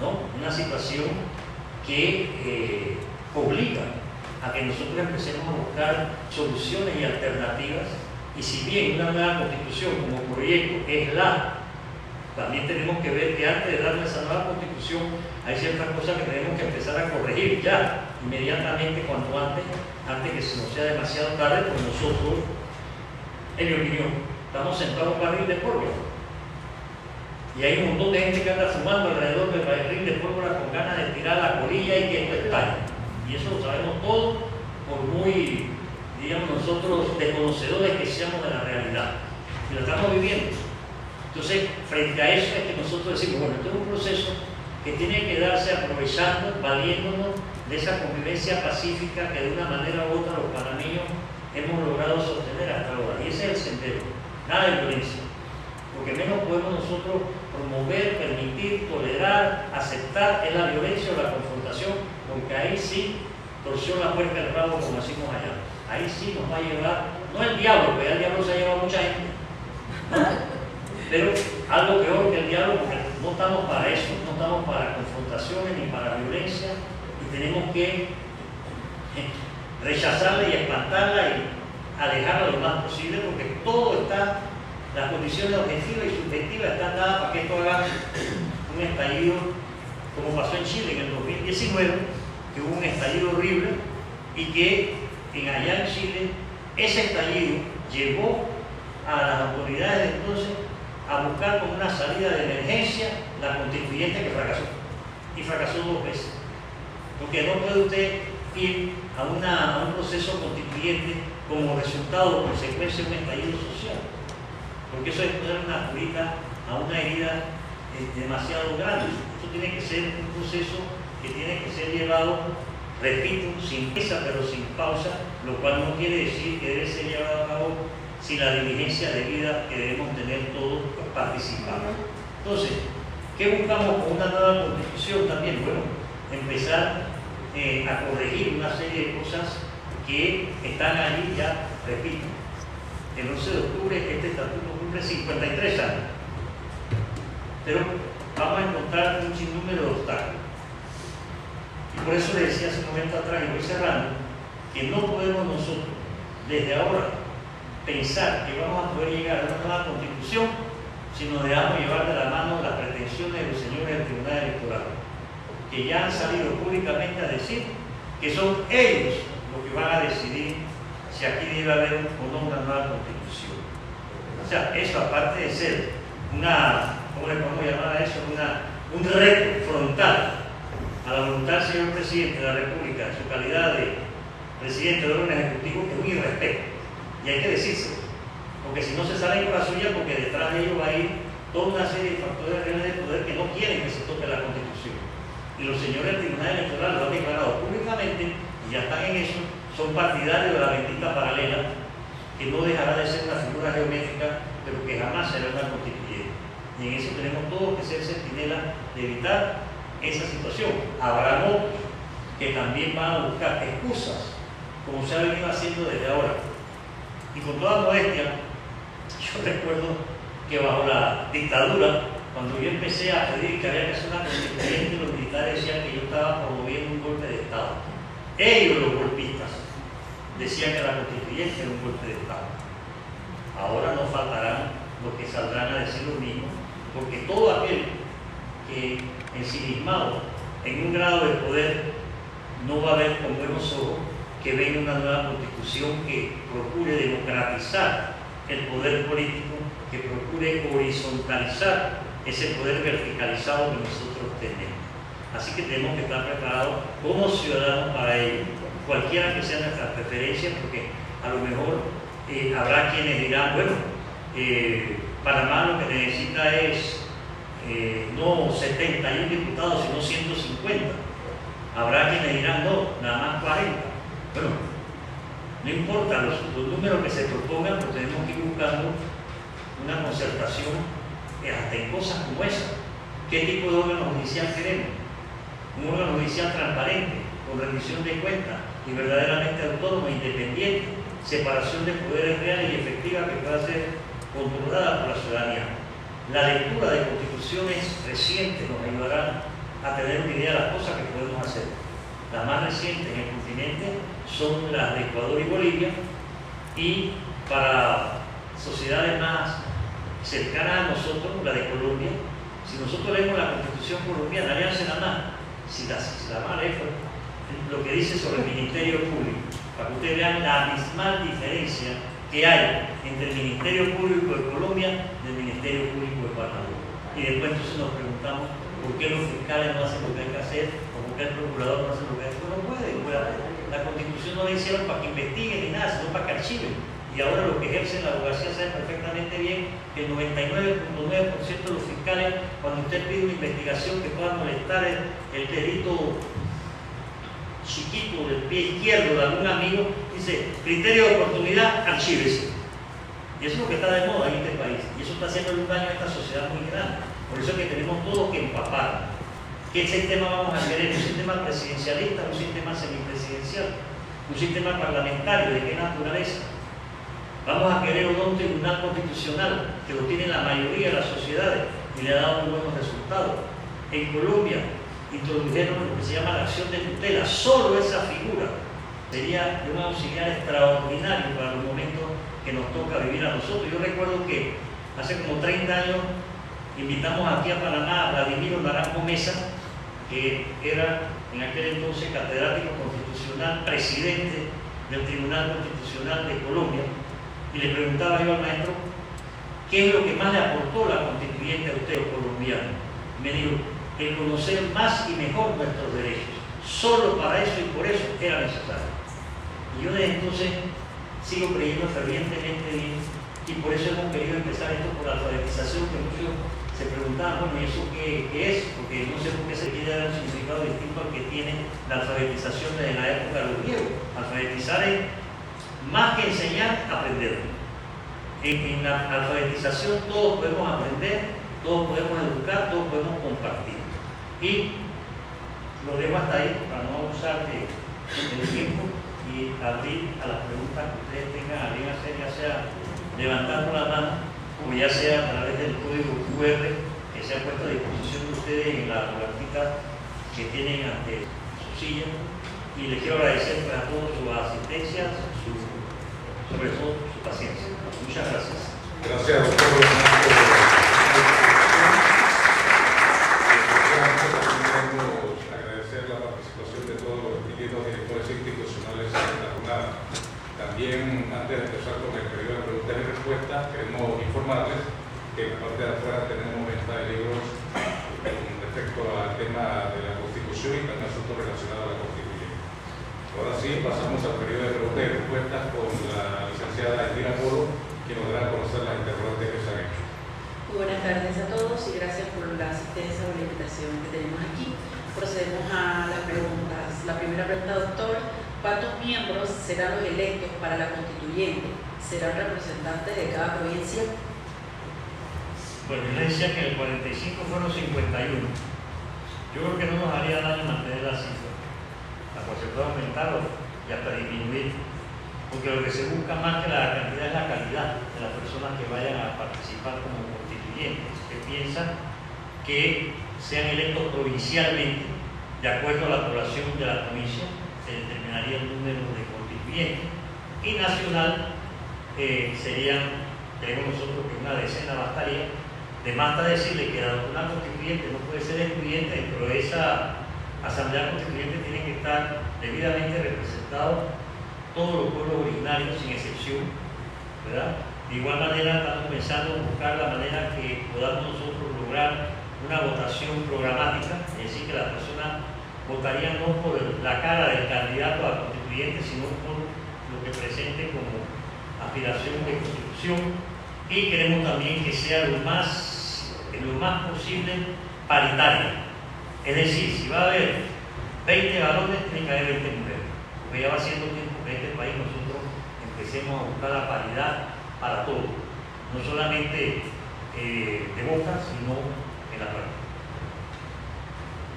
¿no? Una situación que obliga a que nosotros empecemos a buscar soluciones y alternativas. Y si bien una nueva constitución como proyecto es también tenemos que ver que antes de darle esa nueva constitución hay ciertas cosas que tenemos que empezar a corregir ya, inmediatamente, cuanto antes que se nos sea demasiado tarde, porque nosotros, en mi opinión, estamos sentados en un barril de pólvora. Y hay un montón de gente que anda fumando alrededor del barril de pólvora con ganas de tirar la colilla y que esto estalle. Y eso lo sabemos todos, por muy, digamos nosotros, desconocedores que seamos de la realidad. Y lo estamos viviendo. Entonces, frente a eso es que nosotros decimos, bueno, esto es un proceso que tiene que darse aprovechando, valiéndonos de esa convivencia pacífica que de una manera u otra los panameños hemos logrado sostener hasta ahora. Y ese es el sendero, nada de violencia. Porque menos podemos nosotros promover, permitir, tolerar, aceptar es la violencia o la confrontación, porque ahí sí torció la puerta del rabo como decimos allá. Ahí sí nos va a llevar, no el diablo, porque el diablo se ha llevado a mucha gente, pero algo peor que el diablo, porque no estamos para eso, no estamos para confrontaciones ni para violencia, y tenemos que rechazarla y espantarla y alejarla lo más posible, porque todo está, las condiciones objetivas y subjetivas están dadas para que esto haga un estallido, como pasó en Chile en el 2019, que hubo un estallido horrible y que allá en Chile ese estallido llevó a las autoridades de entonces a buscar como una salida de emergencia la constituyente que fracasó, y fracasó 2 veces, porque no puede usted ir a un proceso constituyente como resultado o consecuencia de un estallido social, porque eso es poner una curita a una herida demasiado grande. Esto tiene que ser un proceso que tiene que ser llevado, repito, sin prisa pero sin pausa, lo cual no quiere decir que debe ser llevado a cabo sin la diligencia debida que debemos tener todos participando. Entonces, ¿qué buscamos con una nueva constitución también? Bueno, empezar a corregir una serie de cosas que están allí ya, repito. El 11 de octubre este estatuto cumple 53 años, pero vamos a encontrar un sinnúmero de obstáculos. Y por eso le decía hace un momento atrás, y voy cerrando, que no podemos nosotros, desde ahora, pensar que vamos a poder llegar a una nueva constitución si nos dejamos llevar de la mano las pretensiones de los señores del Tribunal Electoral, que ya han salido públicamente a decir que son ellos los que van a decidir si aquí debe haber o no una nueva constitución. O sea, eso aparte de ser una, ¿cómo le podemos llamar a eso? Un reto frontal a la voluntad del señor presidente de la República en su calidad de presidente del órgano ejecutivo, que es un irrespeto. Y hay que decírselo, porque si no se salen con la suya, porque detrás de ellos va a ir toda una serie de factores reales de poder que no quieren que se toque la Constitución. Y los señores del Tribunal Electoral lo han declarado públicamente y ya están en eso, son partidarios de la bendita paralela, que no dejará de ser una figura geométrica, pero que jamás será una constituyente. Y en eso tenemos todos que ser centinelas de evitar esa situación. Habrá otros que también van a buscar excusas, como se ha venido haciendo desde ahora. Y con toda modestia, yo recuerdo que bajo la dictadura, cuando yo empecé a pedir que había que hacer una constituyente, los militares decían que yo estaba promoviendo un golpe de Estado. Ellos, los golpistas, decían que la constituyente era un golpe de Estado. Ahora no faltarán los que saldrán a decir lo mismo, porque todo aquel que ensimismado en un grado de poder no va a ver con buenos ojos que venga una nueva constitución que procure democratizar el poder político, que procure horizontalizar ese poder verticalizado que nosotros tenemos. Así que tenemos que estar preparados como ciudadanos para ello, cualquiera que sea nuestra preferencia, porque a lo mejor habrá quienes dirán, bueno, Panamá lo que necesita es no 71 diputados, sino 150. Habrá quienes dirán, no, nada más 40. Bueno, no importa los números que se propongan, pues tenemos que ir buscando una concertación hasta en cosas como esa. ¿Qué tipo de órgano judicial queremos? Un órgano judicial transparente, con rendición de cuentas y verdaderamente autónomo, independiente, separación de poderes reales y efectiva que pueda ser controlada por la ciudadanía. La lectura de constituciones recientes nos ayudará a tener una idea de las cosas que podemos hacer. Las más recientes en el continente son las de Ecuador y Bolivia, y para sociedades más cercanas a nosotros, la de Colombia. Si nosotros leemos la Constitución colombiana, léanse nada más, si la van a leer, lo que dice sobre el Ministerio Público, para que ustedes vean la abismal diferencia que hay entre el Ministerio Público de Colombia y el Ministerio Público de Panamá. Y después entonces nos preguntamos por qué los fiscales no hacen lo que hay que hacer, o por qué el procurador no hace lo que hay que hacer. No puede hacer. la Constitución no la hicieron para que investiguen ni nada, sino para que archiven. Y ahora los que ejercen la abogacía saben perfectamente bien que el 99.9% de los fiscales, cuando usted pide una investigación que pueda molestar el dedito chiquito del pie izquierdo de algún amigo, dice, criterio de oportunidad, archívese. Y eso es lo que está de moda en este país. Y eso está haciendo un daño a esta sociedad muy grande. Por eso es que tenemos todos que empapar. ¿Qué sistema vamos a querer? ¿Un sistema presidencialista o un sistema semipresidencial? ¿Un sistema parlamentario? ¿De qué naturaleza? ¿Vamos a querer o no un tribunal constitucional que lo tiene la mayoría de las sociedades y le ha dado muy buenos resultados? En Colombia introdujeron lo que se llama la acción de tutela. Solo esa figura sería de un auxiliar extraordinario para los momentos que nos toca vivir a nosotros. Yo recuerdo que hace como 30 años invitamos aquí a Panamá a Vladimiro Naranjo Mesa, que era en aquel entonces catedrático constitucional, presidente del Tribunal Constitucional de Colombia, y le preguntaba yo al maestro, ¿qué es lo que más le aportó la constituyente a usted, colombiano? Me dijo, el conocer más y mejor nuestros derechos. Solo para eso y por eso era necesario. Y yo desde entonces sigo creyendo fervientemente bien, y por eso hemos querido empezar esto por la alfabetización, que muchos se preguntaban, bueno, ¿y eso qué es? Porque no sé por qué se quiere dar un significado distinto al que tiene la alfabetización desde la época de los griegos. Alfabetizar es más que enseñar, aprender. En la alfabetización todos podemos aprender, todos podemos educar, todos podemos compartir. Y lo dejo hasta ahí para no abusar del tiempo y abrir a las preguntas que ustedes tengan a bien hacer, ya sea levantando la mano o ya sea a través del código QR que se ha puesto a disposición de ustedes en la gráfica que tienen ante su silla. Y les quiero agradecer a todos su asistencia, sobre todo su paciencia. Muchas gracias. Gracias, doctor. Queremos agradecer la participación de todos los distintos directores institucionales en la jornada. También, antes de empezar con el periodo de preguntas y respuestas, queremos informarles que en la parte de afuera tenemos venta de libros con respecto al tema de la Constitución y también asuntos relacionados a la Constitución. Ahora sí, pasamos al periodo de preguntas y respuestas con la licenciada Elvira Polo, que nos dará a conocer las interrogantes que se han hecho. Muy buenas tardes a todos y gracias por la asistencia o la invitación que tenemos aquí. Procedemos a las preguntas. La primera pregunta, doctor, ¿cuántos miembros serán los electos para la constituyente? ¿Serán representantes de cada provincia? Bueno, yo le decía que el 45 fueron 51. Yo creo que no nos haría daño mantener la cifra. La cual se puede aumentar y hasta disminuir. Porque lo que se busca más que la cantidad es la calidad de las personas que vayan a participar como constituyentes, que piensan que sean electos provincialmente, de acuerdo a la población de la provincia, se determinaría el número de constituyentes. Y nacional serían, tenemos nosotros que una decena bastaría. De más está decirle que la doctrina constituyente no puede ser excluyente, dentro de esa asamblea constituyente tienen que estar debidamente representados todos los pueblos originarios sin excepción, ¿verdad? De igual manera estamos pensando en buscar la manera que podamos nosotros lograr una votación programática, es decir, que las personas votarían no por la cara del candidato a constituyente, sino por lo que presente como aspiración de constitución, y queremos también que sea lo más posible paritaria. Es decir, si va a haber 20 varones, tiene que haber 20 mujeres, porque ya va siendo tiempo que en este país nosotros empecemos a buscar la paridad para todos, no solamente de boca, sino en la práctica.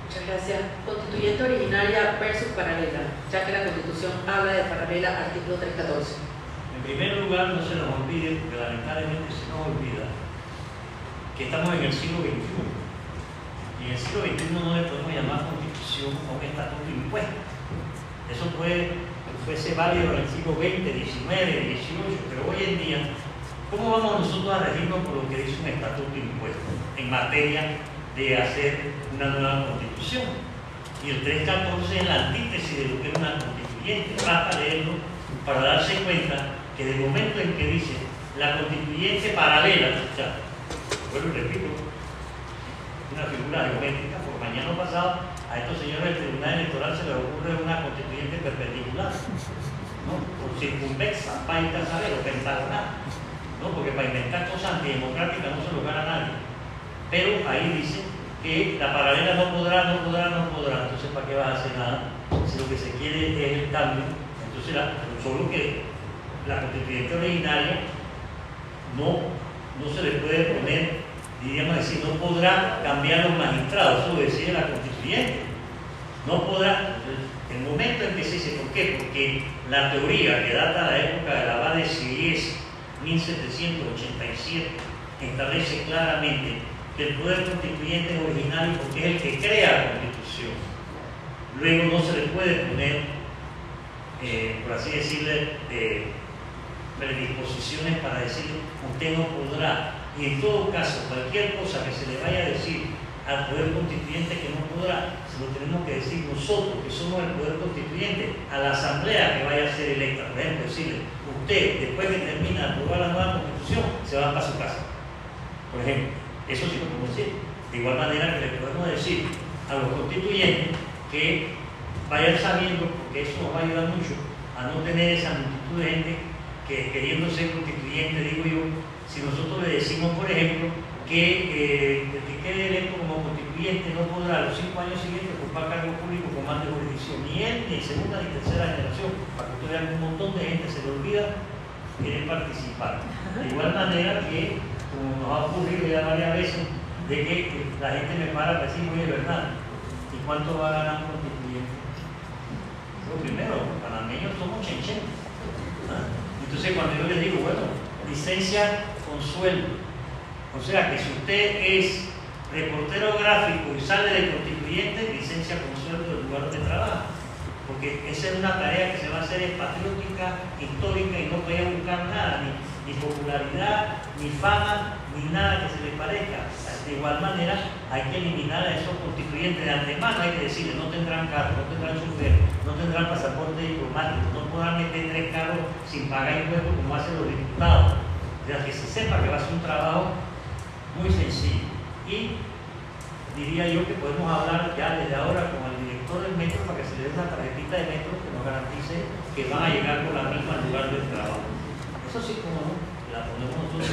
Muchas gracias. Constituyente originaria versus paralela, ya que la Constitución habla de paralela, artículo 314. En primer lugar, no se nos olvide, porque lamentablemente se nos olvida, que estamos en el siglo XXI. Y en el siglo XXI no le podemos llamar constitución a un estatuto impuesto. Eso fuese válido en el siglo XX, XIX, XVIII, pero hoy en día, ¿cómo vamos nosotros a regirnos por lo que dice un estatuto impuesto en materia de hacer una nueva constitución? Y el 314 es la antítesis de lo que es una constituyente. Basta leerlo para darse cuenta que desde el momento en que dice la constituyente paralela, o sea, vuelvo y repito, una figura geométrica. Por mañana pasado a estos señores del Tribunal Electoral se les ocurre una constituyente perpendicular, ¿no? O circunvexa, paita, saber, o pentagonal, ¿no? Porque para inventar cosas antidemocráticas no se lo gana nadie. Pero ahí dice que la paralela no podrá. Entonces, ¿para qué vas a hacer nada? Si lo que se quiere es el cambio. Entonces, solo que la constituyente originaria no se le puede poner, diríamos decir, no podrá cambiar los magistrados, eso decide la constituyente. No podrá. El momento en que se dice, ¿por qué? Porque la teoría que data de la época de la Abad de Sieyès, 1787, establece claramente que el poder constituyente es originario porque es el que crea la Constitución. Luego no se le puede poner, por así decirle, predisposiciones para decir usted no podrá. Y en todo caso, cualquier cosa que se le vaya a decir al poder constituyente que no podrá, se lo tenemos que decir nosotros, que somos el poder constituyente, a la asamblea que vaya a ser electa. Por ejemplo, decirle, usted, después que termina de aprobar la nueva constitución, se va para su casa. Por ejemplo, eso sí lo podemos decir. De igual manera que le podemos decir a los constituyentes que vayan sabiendo, porque eso nos va a ayudar mucho a no tener esa multitud de gente que queriendo ser constituyente, digo yo, si nosotros le decimos, por ejemplo, que el que quede electo como constituyente no podrá a los 5 años siguientes ocupar cargo público con más de jurisdicción, ni él, ni segunda ni tercera generación, para que ustedes vean que un montón de gente se le olvida querer participar. De igual manera que, como nos ha ocurrido ya varias veces, de que la gente me para para decir, oye, ¿verdad? ¿Y cuánto va a ganar un constituyente? Lo primero, los panameños somos chenchen. Entonces, cuando yo les digo, bueno, licencia con sueldo, o sea que si usted es reportero gráfico y sale de constituyente, licencia con sueldo del lugar donde trabaja, porque esa es una tarea que se va a hacer, es patriótica, histórica, y no voy a buscar nada, ni popularidad, ni fama, ni nada que se le parezca. De igual manera, hay que eliminar a esos constituyentes de antemano, hay que decirles, no tendrán carro, no tendrán chofer, no tendrán pasaporte diplomático, no podrán meter 3 carros sin pagar impuestos como hacen los diputados. O sea, que se sepa que va a ser un trabajo muy sencillo. Y diría yo que podemos hablar ya desde ahora con el director del metro para que se le dé una tarjetita de metro que nos garantice que van a llegar con la misma al lugar del trabajo. Eso sí, como no, la ponemos nosotros.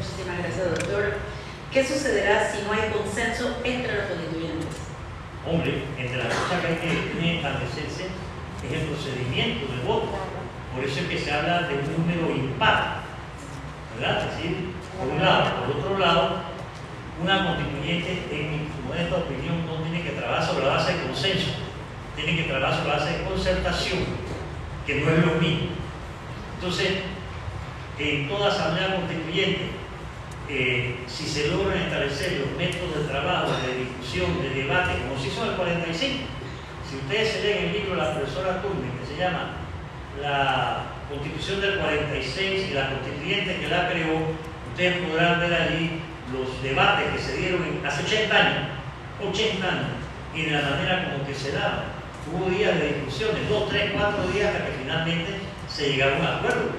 Muchísimas gracias, doctor. ¿Qué sucederá si no hay consenso entre los constituyentes? Hombre, entre las cosas que hay que establecerse es el procedimiento de voto. Por eso es que se habla de un número impar, ¿verdad? Es decir, por un lado. Por otro lado, una constituyente, en mi modesta opinión, no tiene que trabajar sobre la base de consenso, tiene que trabajar sobre la base de concertación, que no es lo mismo. Entonces, en toda asamblea constituyente, si se logran establecer los métodos de trabajo, de discusión, de debate, como se hizo en el 45, si ustedes se leen el libro de la profesora Turner, que se llama La Constitución del 46 y la constituyente que la creó, ustedes podrán ver allí los debates que se dieron hace 80 años, y de la manera como que se daban. Hubo días de discusiones, 2, 3, 4 días, hasta que finalmente se llegaron a acuerdos.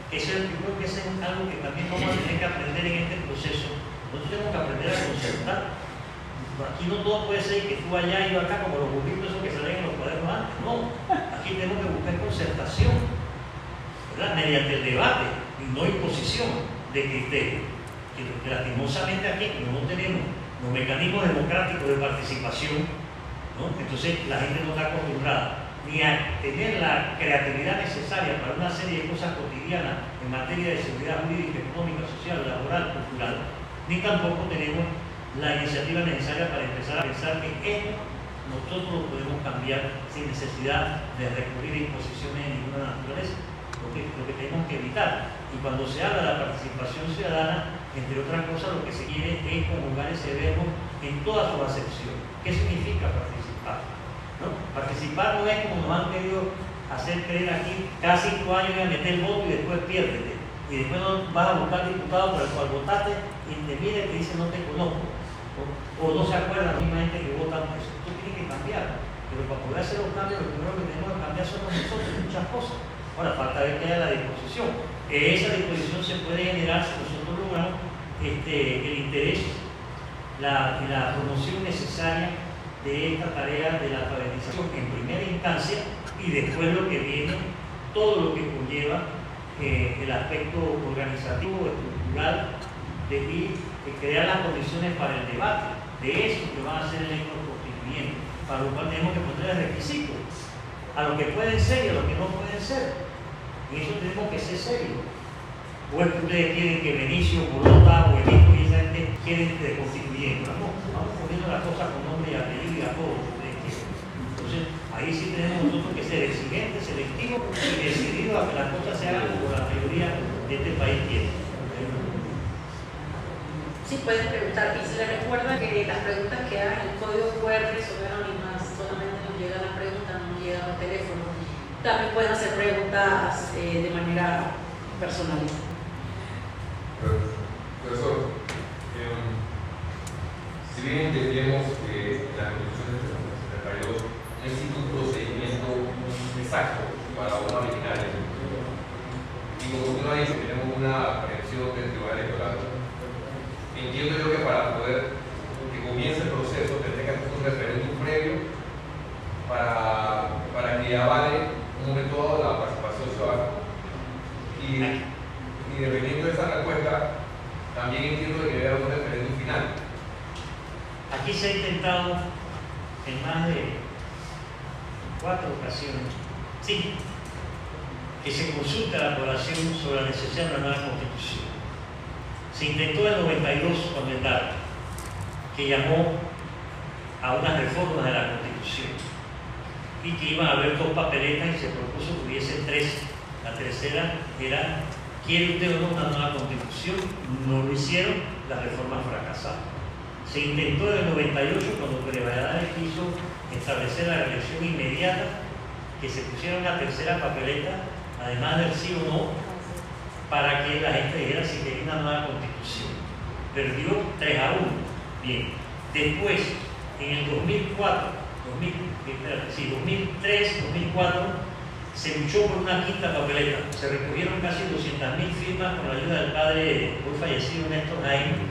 Yo creo que eso es algo que también vamos a tener que aprender en este proceso. Nosotros tenemos que aprender a concertar. Aquí no todo puede ser que tú allá y yo acá, como los burritos esos que salen en los cuadernos antes. No, aquí tenemos que buscar concertación, ¿verdad? Mediante el debate y no imposición de criterios. Que lastimosamente aquí, como no tenemos los mecanismos democráticos de participación, ¿no? Entonces la gente no está acostumbrada ni a tener la creatividad necesaria para una serie de cosas cotidianas en materia de seguridad jurídica, económica, social, laboral, cultural, ni tampoco tenemos la iniciativa necesaria para empezar a pensar que esto nosotros lo podemos cambiar sin necesidad de recurrir a imposiciones de ninguna naturaleza, lo que tenemos que evitar. Y cuando se habla de la participación ciudadana, entre otras cosas, lo que se quiere es conjugar ese verbo en toda su acepción. ¿Qué significa participar? ¿No? Participar no es como nos han querido hacer creer aquí, cada 5 años voy a meter el voto y después piérdete. Y después no vas a buscar diputado por el cual votaste y te mire y te dice no te conozco. O no se acuerdan la misma gente que vota. Eso tiene que cambiar. Pero para poder hacer los cambios, lo primero que tenemos que cambiar somos nosotros, muchas cosas. Ahora, falta ver que haya la disposición. Esa disposición se puede generar si nosotros logramos el interés la promoción necesaria de esta tarea de la alfabetización en primera instancia y después lo que viene, todo lo que conlleva el aspecto organizativo, estructural, y crear las condiciones para el debate de eso que van a ser electos constituyentes, para lo cual tenemos que poner requisitos a lo que pueden ser y a lo que no pueden ser. Y eso tenemos que ser serios. O es que ustedes quieren que Benicio, Bolota o Benito y esa gente quieren de constituyente. Vamos poniendo las cosas con nombre y apellido y a todos ustedes quieren. Entonces, ahí sí tenemos nosotros que ser exigentes, selectivos y decididos a que las cosas se hagan como la mayoría de este país quiere. Sí, pueden preguntar. Y se les recuerda que las preguntas que hagan el código QR son anónimas, solamente nos llegan las preguntas, no nos llegan por teléfono. También pueden hacer preguntas de manera personalizada. Profesor, si bien entendemos que la Constitución del 72 no existe un procedimiento exacto para una originaria, y como usted lo ha dicho, tenemos una prevención del Tribunal Electoral, entiendo yo que para poder que comience el proceso tendría que hacer un referéndum previo para que avale un momento dado la participación ciudadana. Y dependiendo de esa respuesta, también entiendo que debe haber un referéndum final. Aquí se ha intentado en más de 4 ocasiones, sí, que se consulte a la población sobre la necesidad de una nueva constitución. Se intentó en el 92 con el DARPA, que llamó a unas reformas de la Constitución y que iban a haber 2 papeletas y se propuso que hubiese 3. La tercera era: ¿quiere usted o no una nueva Constitución? No lo hicieron, las reformas fracasaron. Se intentó en el 98 cuando Pérez Valladares quiso establecer la reelección inmediata, que se pusiera una tercera papeleta, además del sí o no, para que la gente dijera si quería una nueva Constitución. Perdió 3-1. Bien. Después, en el 2003, 2004, se luchó por una 5ª papeleta. Se recogieron casi 200.000 firmas con la ayuda del padre hoy fallecido Néstor Jaime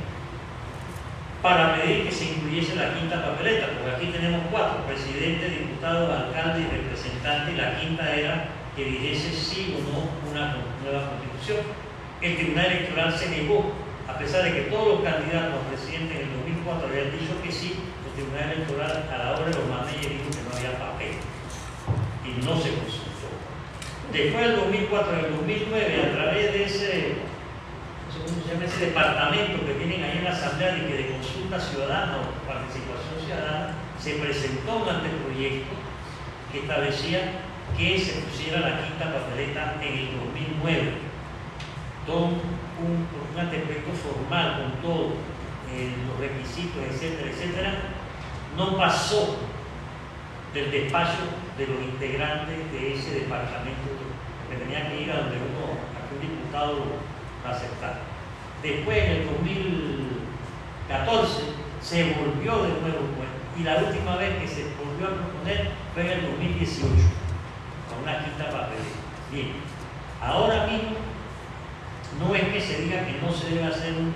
para pedir que se incluyese la 5ª papeleta, porque aquí tenemos 4: presidente, diputado, alcalde y representante, y la 5ª era que dijese sí o no una nueva constitución. El Tribunal Electoral se negó, a pesar de que todos los candidatos a presidente en el 2004 habían dicho que sí. El Tribunal Electoral a la hora de los manejos dijo que no había papel y no se consultó. Después del 2004, en el 2009, a través de ese departamento que tienen ahí en la Asamblea de consulta ciudadana o participación ciudadana, se presentó un anteproyecto que establecía que se pusiera la 5ª papeleta en el 2009. Todo un anteproyecto formal con todos los requisitos, etcétera, etcétera. No pasó del despacho de los integrantes de ese departamento, que tenía que ir a donde un diputado lo aceptara. Después, en el 2014, se volvió de nuevo, y la última vez que se volvió a proponer fue en el 2018, con una 5ª papeleta. Bien, ahora mismo no es que se diga que no se debe hacer un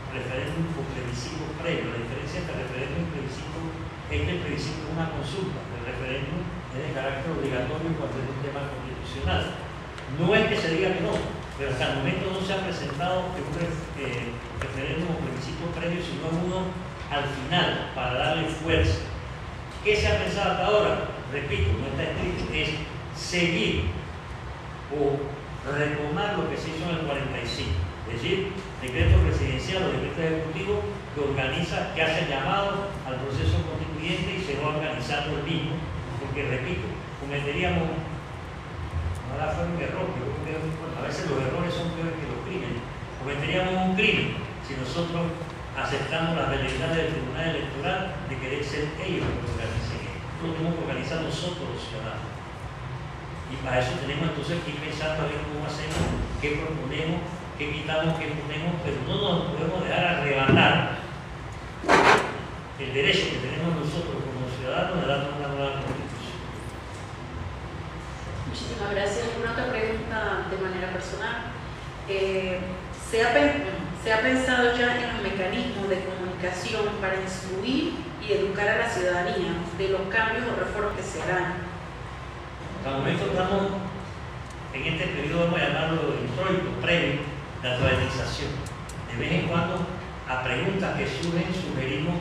referéndum con plebiscito previo. La diferencia entre referéndum y plebiscito es que el plebiscito es una consulta, el referéndum es de carácter obligatorio cuando es un tema constitucional. No es que se diga que no, pero hasta el momento no se ha presentado un referéndum o plebiscito previo, sino uno al final, para darle fuerza. ¿Qué se ha pensado hasta ahora? Repito, no está escrito, es seguir o retomar lo que se hizo en el 45, es decir, decreto presidencial o decreto ejecutivo que organiza, que hace llamado al proceso constituyente y se va organizando el mismo, porque repito, cometeríamos, ahora fue un error, pero a veces los errores son peores que los crímenes, cometeríamos un crimen si nosotros aceptamos las veleidades del Tribunal Electoral de querer ser ellos los que organicen esto. Lo tenemos que organizar nosotros los ciudadanos. Y para eso tenemos entonces que ir pensando a ver cómo hacemos, qué proponemos, qué quitamos, qué ponemos, pero no nos podemos dejar arrebatar el derecho que tenemos nosotros como ciudadanos de darnos una nueva constitución. Muchísimas gracias. ¿Alguna otra pregunta de manera personal? ¿Se ha pensado ya en los mecanismos de comunicación para instruir y educar a la ciudadanía de los cambios o reformas que se harán? Hasta el momento estamos en este periodo, vamos a llamarlo introito, previo, de actualización. De vez en cuando, a preguntas que surgen, sugerimos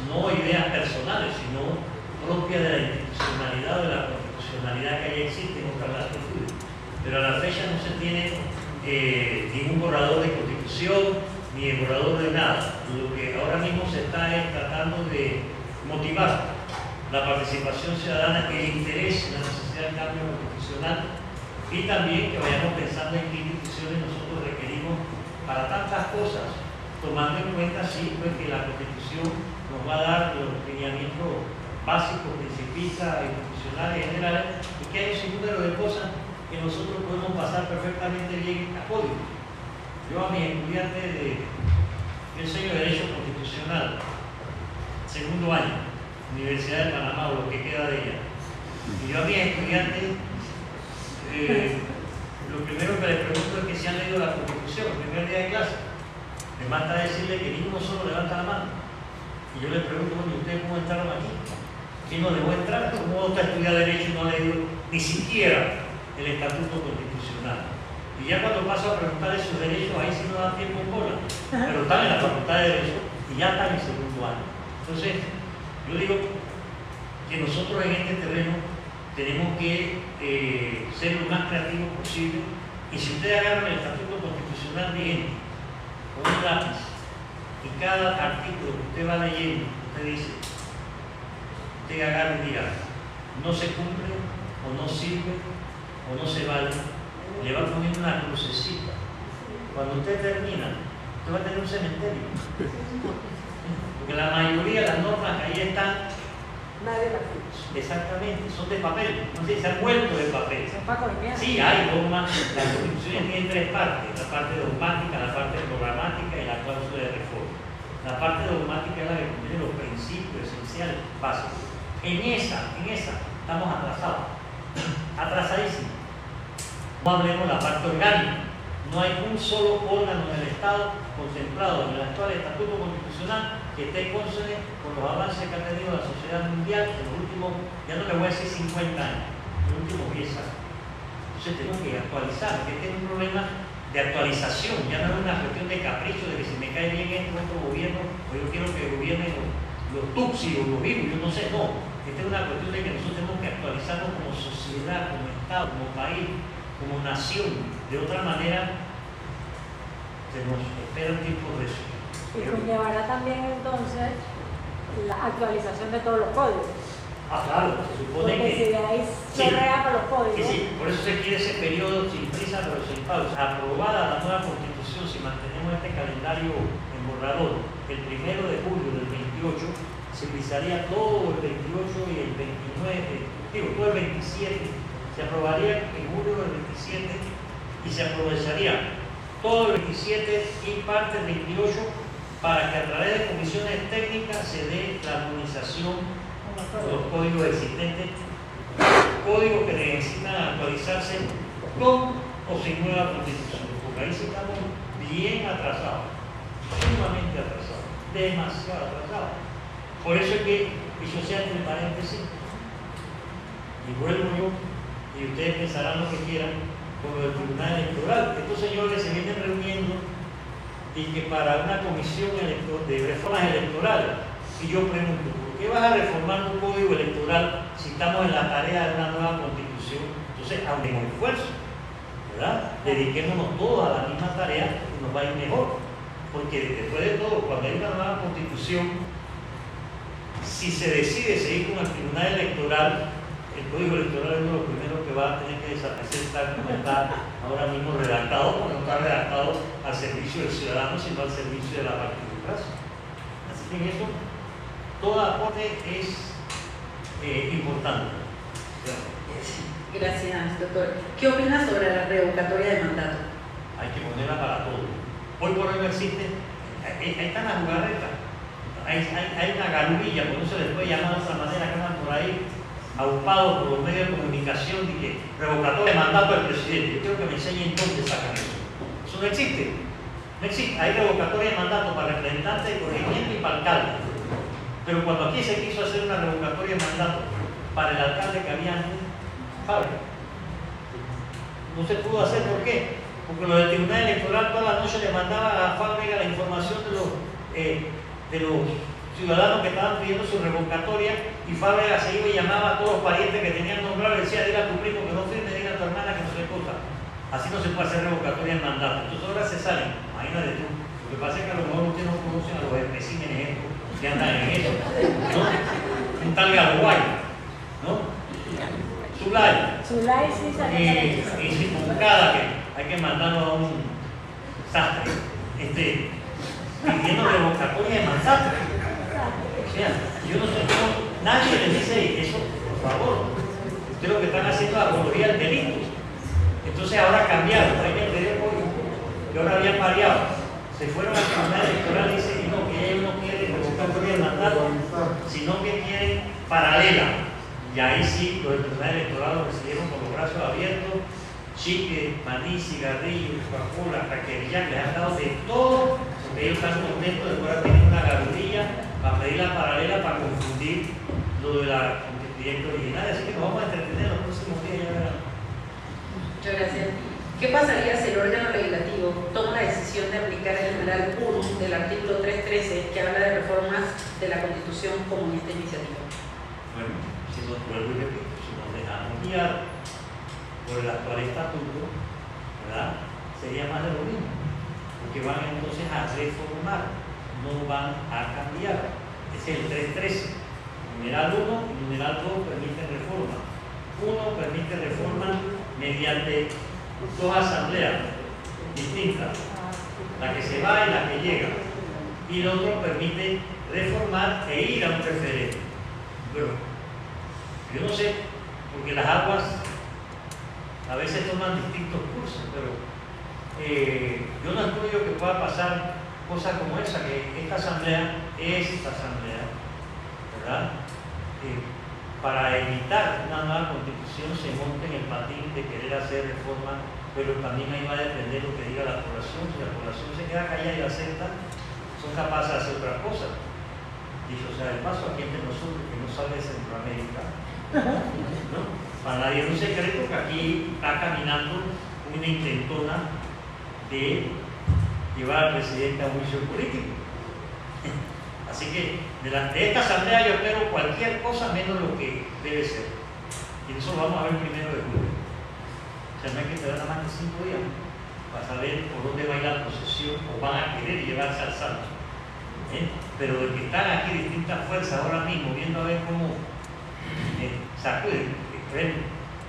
no ideas personales, sino propias de la institucionalidad o de la constitucionalidad que ya existe en otras latitudes. Pero a la fecha no se tiene ningún borrador de constitución ni el borrador de nada. Lo que ahora mismo se está es tratando de motivar la participación ciudadana, que interese la necesidad del cambio constitucional, y también que vayamos pensando en qué instituciones nosotros requerimos para tantas cosas, tomando en cuenta sí, pues, que la Constitución nos va a dar los lineamientos básicos, principistas, institucionales, generales, y que hay un sinnúmero de cosas que nosotros podemos pasar perfectamente bien a código. Yo a mis estudiantes yo enseño Derecho Constitucional, segundo año, Universidad de Panamá, o lo que queda de ella. Y yo a mis estudiantes, lo primero que les pregunto es que si han leído la Constitución el primer día de clase. Me basta decirle que ninguno solo levanta la mano. Y yo les pregunto, bueno, ¿ustedes cómo entraron aquí? ¿Quién no dejó entrar? ¿Cómo está estudiando Derecho y no ha leído ni siquiera el Estatuto Constitucional? Y ya cuando paso a preguntarles sus derechos, ahí sí no da tiempo en bola. Pero están en la Facultad de Derecho y ya están en segundo año. Entonces, yo digo que nosotros en este terreno tenemos que ser lo más creativos posible, y si ustedes agarran el Estatuto Constitucional vigente con un lápiz y cada artículo que usted va leyendo, usted dice, usted agarra y diga, no se cumple, o no sirve, o no se vale, le va poniendo una crucecita. Cuando usted termina, usted va a tener un cementerio, porque la mayoría de las normas que ahí están, nadie las firma. exactamente, son de papel, no sé, se han vuelto de papel. Son para colombianos. Sí, hay normas, la Constitución tiene tres partes: la parte dogmática, la parte programática y la cláusula de reforma. La parte dogmática es la que contiene los principios esenciales básicos. En esa estamos atrasadísimos. No hablemos de la parte orgánica. No hay un solo órgano del Estado contemplado en el actual Estatuto Constitucional que esté consone con los avances que ha tenido la sociedad mundial en los últimos, ya no le voy a decir 50 años, en los últimos 10 años. Entonces tenemos que actualizar, que este es un problema de actualización, ya no es una cuestión de capricho, de que si me cae bien este otro gobierno, o yo quiero que gobiernen los Tutsi o los vivos, yo no sé, no. Esta es una cuestión de que nosotros tenemos que actualizarnos como sociedad, como Estado, como país, como nación. De otra manera, se nos espera un tiempo de eso. Y conllevará también entonces la actualización de todos los códigos. Claro, se supone porque que... si de ahí se crea para los códigos. Sí, por eso se quiere ese periodo sin prisa pero sin pausa. Aprobada la nueva Constitución, si mantenemos este calendario en borrador, el 1 de julio del 28, se utilizaría todo el 28 y el 29, todo el 27, se aprobaría en julio del 27 y se aprovecharía todo el 27 y parte del 28 para que a través de comisiones técnicas se dé la armonización de los códigos existentes, códigos que necesitan actualizarse con o sin nueva constitución, porque ahí sí estamos bien atrasados, sumamente atrasados, demasiado atrasados. Por eso es que, dicho sea entre paréntesis, y vuelvo yo, y ustedes pensarán lo que quieran, con el Tribunal Electoral. Estos señores se vienen reuniendo y que para una comisión de reformas electorales, y yo pregunto, ¿por qué vas a reformar un código electoral si estamos en la tarea de una nueva constitución? Entonces, hablemos esfuerzo, ¿verdad? Dediquémonos todos a la misma tarea y nos va a ir mejor. Porque después de todo, cuando hay una nueva constitución, si se decide seguir con el Tribunal Electoral, el Código Electoral es uno de los primeros que va a tener que desaparecer tal como está ahora mismo redactado, porque no está redactado al servicio del ciudadano, sino al servicio de la partidocracia. Así que en eso, todo aporte es importante. Gracias, doctor. ¿Qué opinas sobre la revocatoria de mandato? Hay que ponerla para todo. Hoy por hoy no existe, ahí están las jugarretas, hay una garubilla, por no se les puede llamar de otra manera, que andan por ahí aupados por los medios de comunicación de que revocatoria de mandato del presidente. Yo quiero que me enseñen dónde sacan eso. Eso no existe. No existe. Hay revocatoria de mandato para representante de corregimiento y para alcalde. Pero cuando aquí se quiso hacer una revocatoria de mandato para el alcalde que había antes, Fábrega, no se pudo hacer. ¿Por qué? Porque los del Tribunal Electoral toda la noche le mandaban a Fábrega la información de los ciudadanos que estaban pidiendo su revocatoria, y Fábrega se iba y llamaba a todos los parientes que tenían nombrado y decía: dile a tu primo que no firme, dile a tu hermana que no se cosa. Así no se puede hacer revocatoria de mandato. Entonces ahora se salen, imagínate tú. Lo que pasa es que a lo mejor ustedes no conocen a los especímenes que andan en eso, ¿no? Un tal Garuay, ¿no? Zulay sí salió. Y sin Moncada, que hay que mandarlo a un sastre, pidiendo revocatoria de mandato. O sea, yo no sé cómo, nadie les dice eso, por favor. Ustedes lo que están haciendo es apología del delito. Entonces ahora cambiaron, hay que entender que ahora habían variado. Se fueron al Tribunal Electoral y dicen no, que ellos no quieren revocatoria de mandato, sino que quieren paralela. Y ahí sí, los del Tribunal Electoral lo recibieron con los brazos abiertos, chicle, maní, cigarrillos, Coca-Cola, taquería, les han dado de todo, porque ellos están contentos de poder tener una garudilla para pedir la paralela para confundir lo de la constituyente original. Así que nos vamos a entretener los próximos días, ya verán. Muchas gracias. ¿Qué pasaría si el órgano legislativo toma la decisión de aplicar el numeral 1 del artículo 313 que habla de reformas de la Constitución como en esta iniciativa? Bueno, si nos vuelvo y repito, si nos dejamos guiar por el actual estatuto, ¿verdad?, sería más de lo mismo, porque van entonces a reformar, no van a cambiar. Ese es el 313. Numeral 1 y numeral 2 permiten reforma. 1 permite reforma mediante dos asambleas distintas, la que se va y la que llega, y el otro permite reformar e ir a un referéndum. Pero yo no sé, porque las aguas a veces toman distintos cursos, pero yo no excluyo que pueda pasar cosas como esa, que esta asamblea, ¿verdad?, para evitar una nueva constitución se monte en el patín de querer hacer reforma, pero también ahí va a depender lo que diga la población. Si la población se queda callada y acepta, son capaces de hacer otras cosas. Dicho sea de paso, aquí entre nosotros, que no sale de Centroamérica, ¿no?, para nadie es un secreto que aquí está caminando una intentona de llevar al presidente a un juicio político. Así que de esta asamblea yo espero cualquier cosa menos lo que debe ser. Y eso lo vamos a ver el 1 de julio. O sea, no hay que esperar nada más de 5 días para saber por dónde va a ir la procesión o van a querer llevarse al santo. Pero de que están aquí distintas fuerzas ahora mismo, viendo a ver cómo sacuden,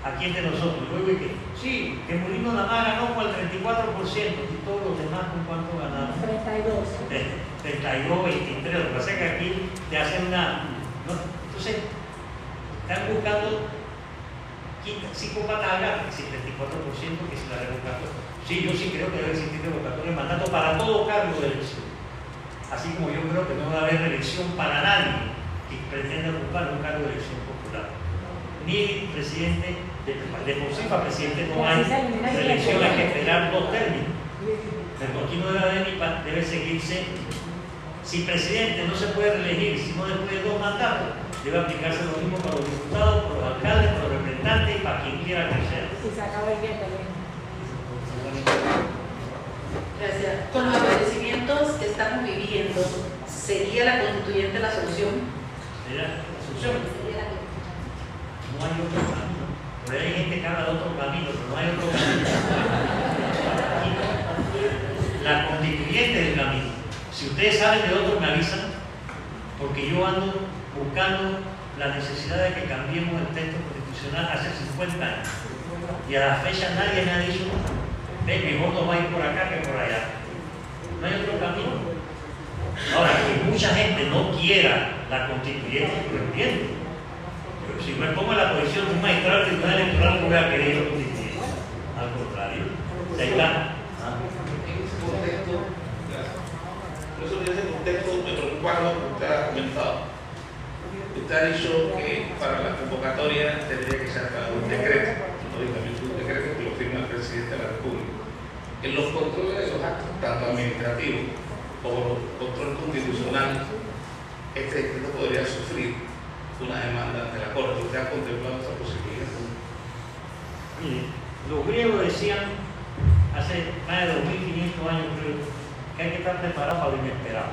aquí entre nosotros, luego que sí, que Mulino nada más ganó con el 34%, y todos los demás con cuánto ganaron. 32, 23, lo que pasa es que aquí te hacen una... ¿no? Entonces, están buscando psicópatas al gato, si el 34% que se la revocatoria. Sí, yo sí creo que debe existir revocatoria de mandato para todo cargo de elección. Así como yo creo que no va a haber elección para nadie que pretenda ocupar un cargo de elección popular. Ni presidente, de por sí para presidente no hay elección, hay que esperar 2 términos. Pero aquí no debe haber debe seguirse. Si presidente no se puede reelegir, sino después de 2 mandatos, debe aplicarse lo mismo para los diputados, para los alcaldes, para los representantes y para quien quiera que sea. Y se acaba el bien también. Gracias. Con los acontecimientos que estamos viviendo, ¿sería la constituyente la solución? ¿Sería la solución? No hay otro camino. Por ahí hay gente que habla de otro camino, pero no hay otro camino. La constituyente del camino. Si ustedes saben de otro, me avisan, porque yo ando buscando la necesidad de que cambiemos el texto constitucional hace 50 años. Y a la fecha nadie me ha dicho, ve, mejor no va a ir por acá que por allá. No hay otro camino. Ahora, que mucha gente no quiera la constituyente, lo entiendo. Pero si me pongo en la posición de un magistrado del Tribunal Electoral, no voy a querer la constituyente. Al contrario, ahí está. Eso en ese contexto me preocupa lo que usted ha comentado. Usted ha dicho que para la convocatoria tendría que ser un decreto, no un decreto que lo firma el presidente de la República. en los controles de los actos, tanto administrativos como control constitucional, este distrito podría sufrir una demanda ante la Corte. ¿Usted ha contemplado esa posibilidad? Mire, los griegos decían hace más de 2500 años, creo, que hay que estar preparado para lo inesperado,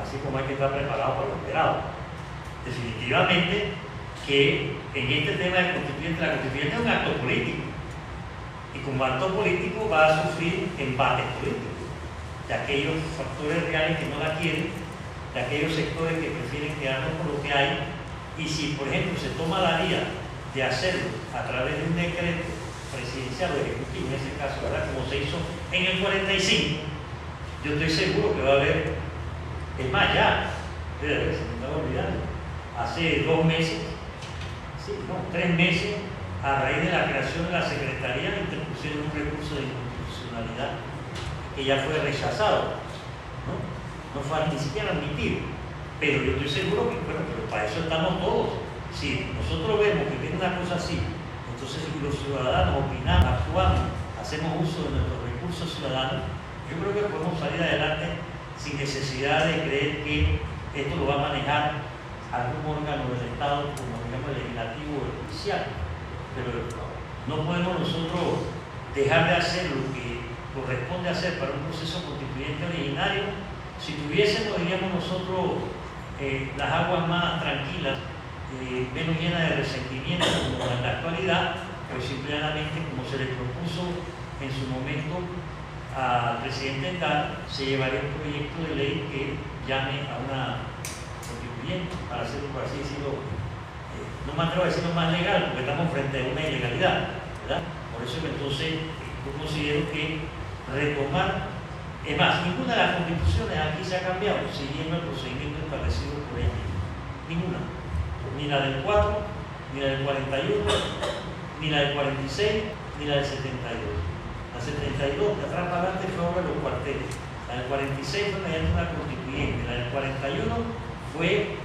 así como hay que estar preparado para lo esperado. Definitivamente que en este tema del constituyente, la constituyente es un acto político, y como acto político va a sufrir embates políticos de aquellos factores reales que no la quieren, de aquellos sectores que prefieren quedarnos con lo que hay. Y si, por ejemplo, se toma la vía de hacerlo a través de un decreto presidencial o ejecutivo, en ese caso, ¿verdad?, como se hizo en el 45, yo estoy seguro que va a haber, es más, ya, se me estaba olvidando, hace 2 meses, sí, no, 3 meses, a raíz de la creación de la Secretaría, interpusieron un recurso de inconstitucionalidad que ya fue rechazado, no fue ni siquiera admitido. Pero yo estoy seguro que, bueno, pero para eso estamos todos. Si nosotros vemos que viene una cosa así, entonces si los ciudadanos opinamos, actuamos, hacemos uso de nuestros recursos ciudadanos, yo creo que podemos salir adelante sin necesidad de creer que esto lo va a manejar algún órgano del Estado, como digamos el legislativo o el judicial. Pero no podemos nosotros dejar de hacer lo que corresponde hacer para un proceso constituyente originario. Si tuviésemos, diríamos nosotros, las aguas más tranquilas, menos llenas de resentimiento como en la actualidad, pues simplemente, como se le propuso en su momento al presidente Endal, se llevaría un proyecto de ley que llame a una constituyente, para hacerlo, por así decirlo, no me atrevo a decirlo más legal, porque estamos frente a una ilegalidad, ¿verdad? Por eso que entonces yo considero que retomar, es más, ninguna de las constituciones aquí se ha cambiado siguiendo el procedimiento establecido por ella, ninguna, ni la del 4, ni la del 41, ni la del 46, ni la del 72. La 72, de atrás para adelante, fue obra de los cuarteles. La del 46 fue mediante una constituyente. La del 41 fue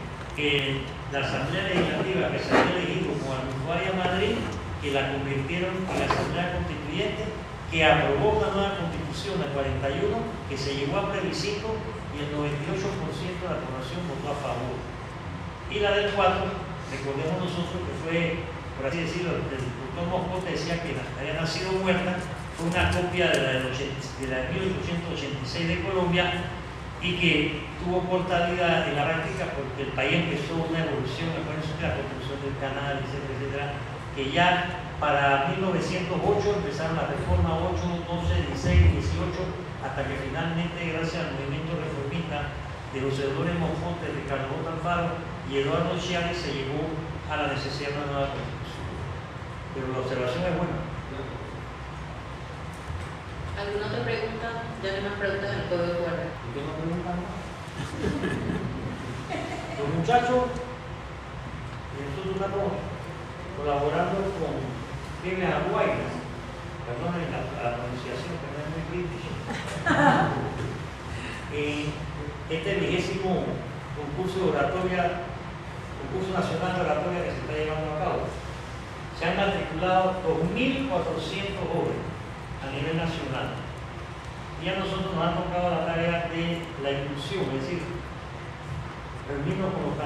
la Asamblea Legislativa que se había elegido como Almufaria Madrid, que la convirtieron en la Asamblea Constituyente, que aprobó una nueva constitución del 41, que se llevó a plebiscito y el 98% de la población votó a favor. Y la del 4, recordemos nosotros que fue, por así decirlo, el doctor Moscote decía que había nacido muerta, fue una copia de la de 1886 de Colombia, y que tuvo portabilidad en la práctica porque el país empezó una evolución, acuérdense de la construcción del canal, etcétera, etcétera, que ya para 1908 empezaron la reforma 8, 12, 16, 18, hasta que finalmente, gracias al movimiento reformista de José Dolores Monfonte, Ricardo J. Alfaro y Eduardo Chiari, se llegó a la necesidad de una nueva constitución. Pero la observación es buena. ¿Alguna otra pregunta? Ya no hay más preguntas en el código de guardia. ¿Por qué no preguntan más? Los muchachos, nosotros estamos colaborando con Pibes Aguaynas, perdonen la pronunciación, que no es muy crítica. Este 20º concurso de oratoria, concurso nacional de oratoria que se está llevando a cabo, se han matriculado 2.400 jóvenes a nivel nacional. Y a nosotros nos ha tocado la tarea de la inclusión, es decir, reunirnos con los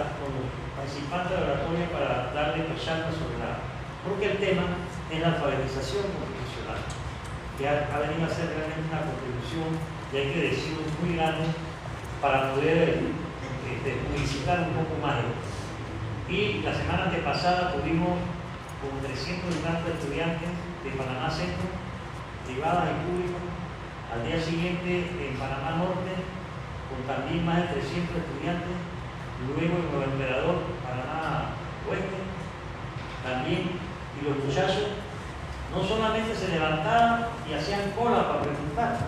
participantes de la oratoria para darle charlas sobre nada. Porque el tema es la alfabetización constitucional, que ha venido a ser realmente una contribución, y hay que decirlo, muy grande para poder publicitar un poco más. Y la semana antepasada tuvimos con 300 y tantos estudiantes de Panamá Centro, privadas y públicas. Al día siguiente en Panamá Norte, con también más de 300 estudiantes. Luego en Nuevo Emperador, Panamá Oeste, también. Y los muchachos no solamente se levantaban y hacían cola para preguntar,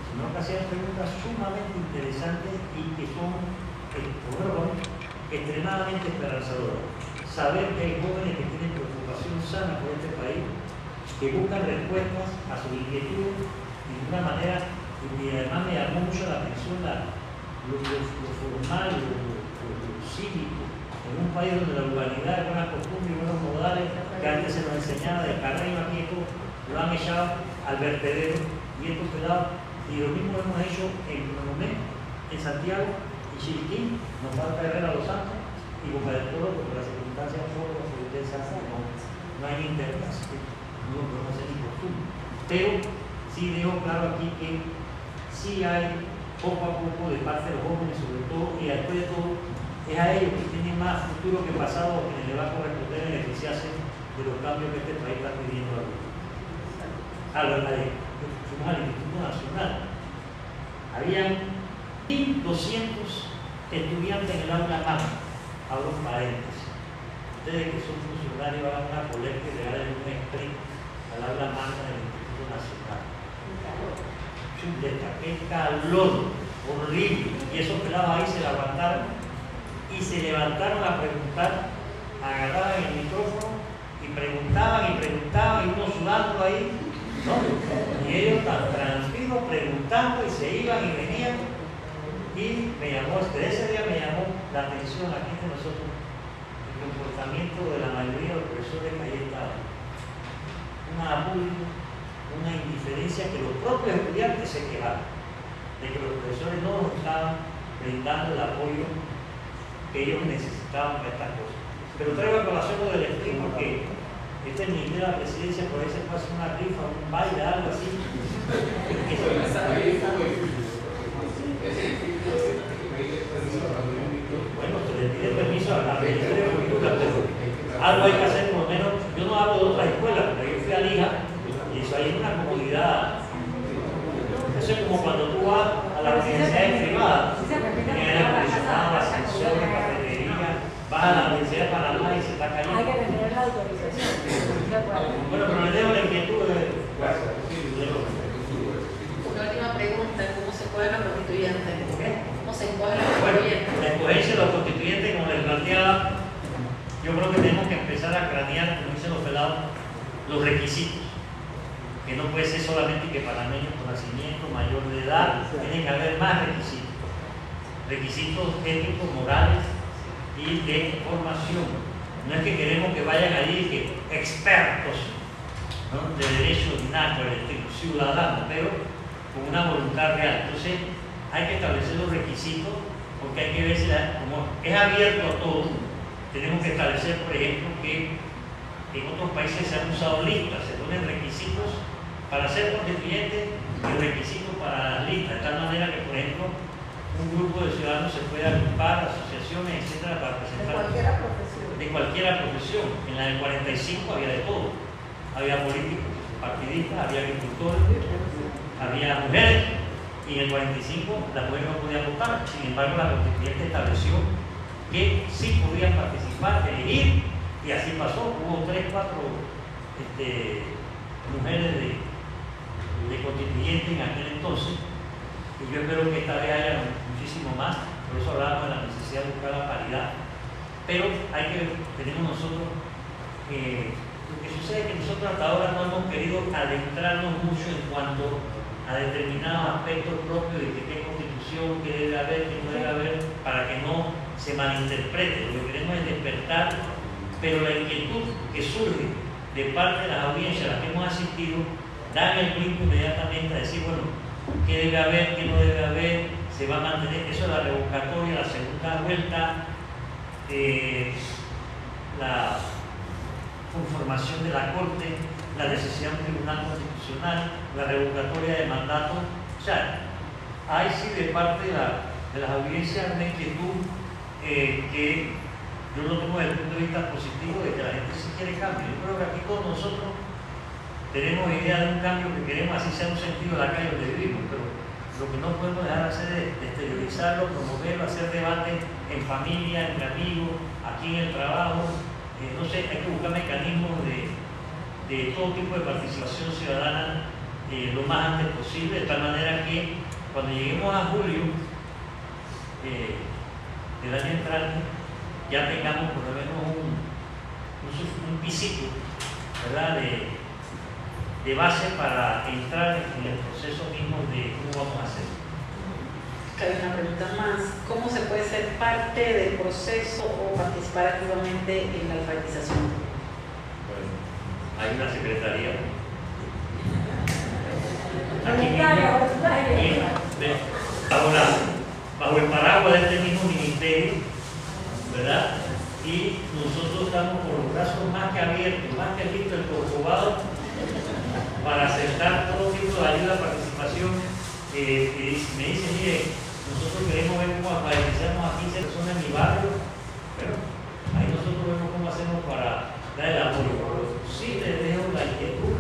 sino que hacían preguntas sumamente interesantes y que son extremadamente esperanzadoras. Saber que hay jóvenes que tienen preocupación sana por este país, que buscan respuestas a sus inquietudes de una manera, y además me llamó mucho la atención lo formal, lo cívico, en un país donde la urbanidad es buena costumbre y buenos modales, que antes se nos enseñaba de carrera y maquieto, lo han echado al vertedero y estos pelados, y lo mismo hemos hecho en Monomé, en Santiago, en Chiriquí, nos falta Herrera Los Santos y Boca del Toro, porque las circunstancias por la seguridad no hay internet, así que no lo podemos hacer ni costumbre. Pero sí dejo claro aquí que sí hay poco a poco de parte de los jóvenes, sobre todo, y después de todo, es a ellos que tienen más futuro que pasado, a quienes les va a corresponder beneficiarse de los cambios que este país está pidiendo ahora. Fuimos al Instituto Nacional. Habían 1.200 estudiantes en el aula magna, abro paréntesis. Ustedes que son funcionarios hagan una colecta y regalen un sprint al aula magna del Instituto Nacional. Chuleta, qué calor horrible. Y esos pelados ahí se levantaron y se levantaron a preguntar, agarraban el micrófono y preguntaban y uno sudando ahí, ¿no? Y ellos tan tranquilos preguntando y se iban y venían. Y me llamó, desde ese día me llamó la atención aquí de nosotros el comportamiento de la mayoría de los profesores que ahí estaban. Una apuro, una indiferencia que los propios estudiantes se quejaron de que los profesores no nos estaban brindando el apoyo que ellos necesitaban para estas cosas. Pero traigo a colación lo del sprint porque este ministerio de la presidencia por ahí se puede hacer una rifa, un baile, algo así. Bueno, se le pide permiso a la Ministerio de Cultura, pero algo hay que hacer por lo menos. Yo no hablo de otras escuelas, pero yo fui a Lija y eso ahí es una comodidad. Eso es como cuando tú vas a las universidades privadas, tienes aire acondicionado, ascensores, cafetería, vas a la Universidad de Panamá y se está cayendo. Hay que tener la autorización. Bueno, pero le dejo la inquietud de... Una última pregunta, ¿cómo se escogen los constituyentes? ¿Cómo se escogen los Bueno, constituyentes? la escogencia de los constituyentes, como les planteaba, yo creo que tenemos que empezar a cranear, como dicen los pelados, los requisitos. Que no puede ser solamente que panameños con nacimiento, mayor de edad, tienen que haber más requisitos. Requisitos éticos, morales y de formación. No es que queremos que vayan allí que expertos, ¿no?, de derecho ordinario, ciudadanos, pero con una voluntad real. Entonces, hay que establecer los requisitos porque hay que ver si, como es abierto a todo, tenemos que establecer, por ejemplo, que en otros países se han usado listas, se ponen requisitos para ser constituyente y requisitos para las listas, de tal manera que, por ejemplo, un grupo de ciudadanos se puede agrupar, asociaciones, etcétera, para presentar. De cualquier profesión. En la del 45 había de todo. Había políticos, partidistas, había agricultores, había mujeres, y en el 45 las mujeres no podían votar. Sin embargo, la constituyente estableció que sí podían participar, elegir, y así pasó. Hubo 3, 4 mujeres de constituyentes en aquel entonces, y yo espero que esta vez haya muchísimo más. Por eso hablamos de la necesidad de buscar la paridad, pero tenemos nosotros, lo que sucede es que nosotros hasta ahora no hemos querido adentrarnos mucho en cuanto a determinados aspectos propios de que qué constitución, qué debe haber, qué no debe haber, para que no se malinterprete. Lo que queremos es despertar, pero la inquietud que surge de parte de las audiencias a las que hemos asistido dan el brinco inmediatamente a decir, bueno, qué debe haber, qué no debe haber, se va a mantener. Eso es la revocatoria, la segunda vuelta, la conformación de la Corte, la necesidad de un tribunal constitucional, la revocatoria de mandato. O sea, hay sí de parte de las audiencias una inquietud que yo lo tomo desde el punto de vista positivo de que la gente sí quiere cambio. Yo creo que aquí todos nosotros tenemos idea de un cambio que queremos, así sea un sentido de la calle donde vivimos, pero lo que no podemos dejar de hacer es exteriorizarlo, promoverlo, hacer debate en familia, entre amigos, aquí en el trabajo. No sé, hay que buscar mecanismos de todo tipo de participación ciudadana lo más antes posible, de tal manera que cuando lleguemos a julio del año entrante ya tengamos por lo menos un pisito, ¿verdad?, de base para entrar en el proceso mismo de cómo vamos a hacer. Hay una pregunta más. ¿Cómo se puede ser parte del proceso o participar activamente en la alfabetización? Bueno, hay una secretaría bajo el paraguas de este mismo ministerio, ¿verdad? Y nosotros estamos con los brazos más que abiertos, más que listo el Corcovado, para aceptar todo tipo de ayuda, participación. Me dicen, mire, nosotros queremos ver cómo alfabetizamos a 15 personas en mi barrio, pero ahí nosotros vemos cómo hacemos para dar el apoyo. Pero sí les dejo la inquietud,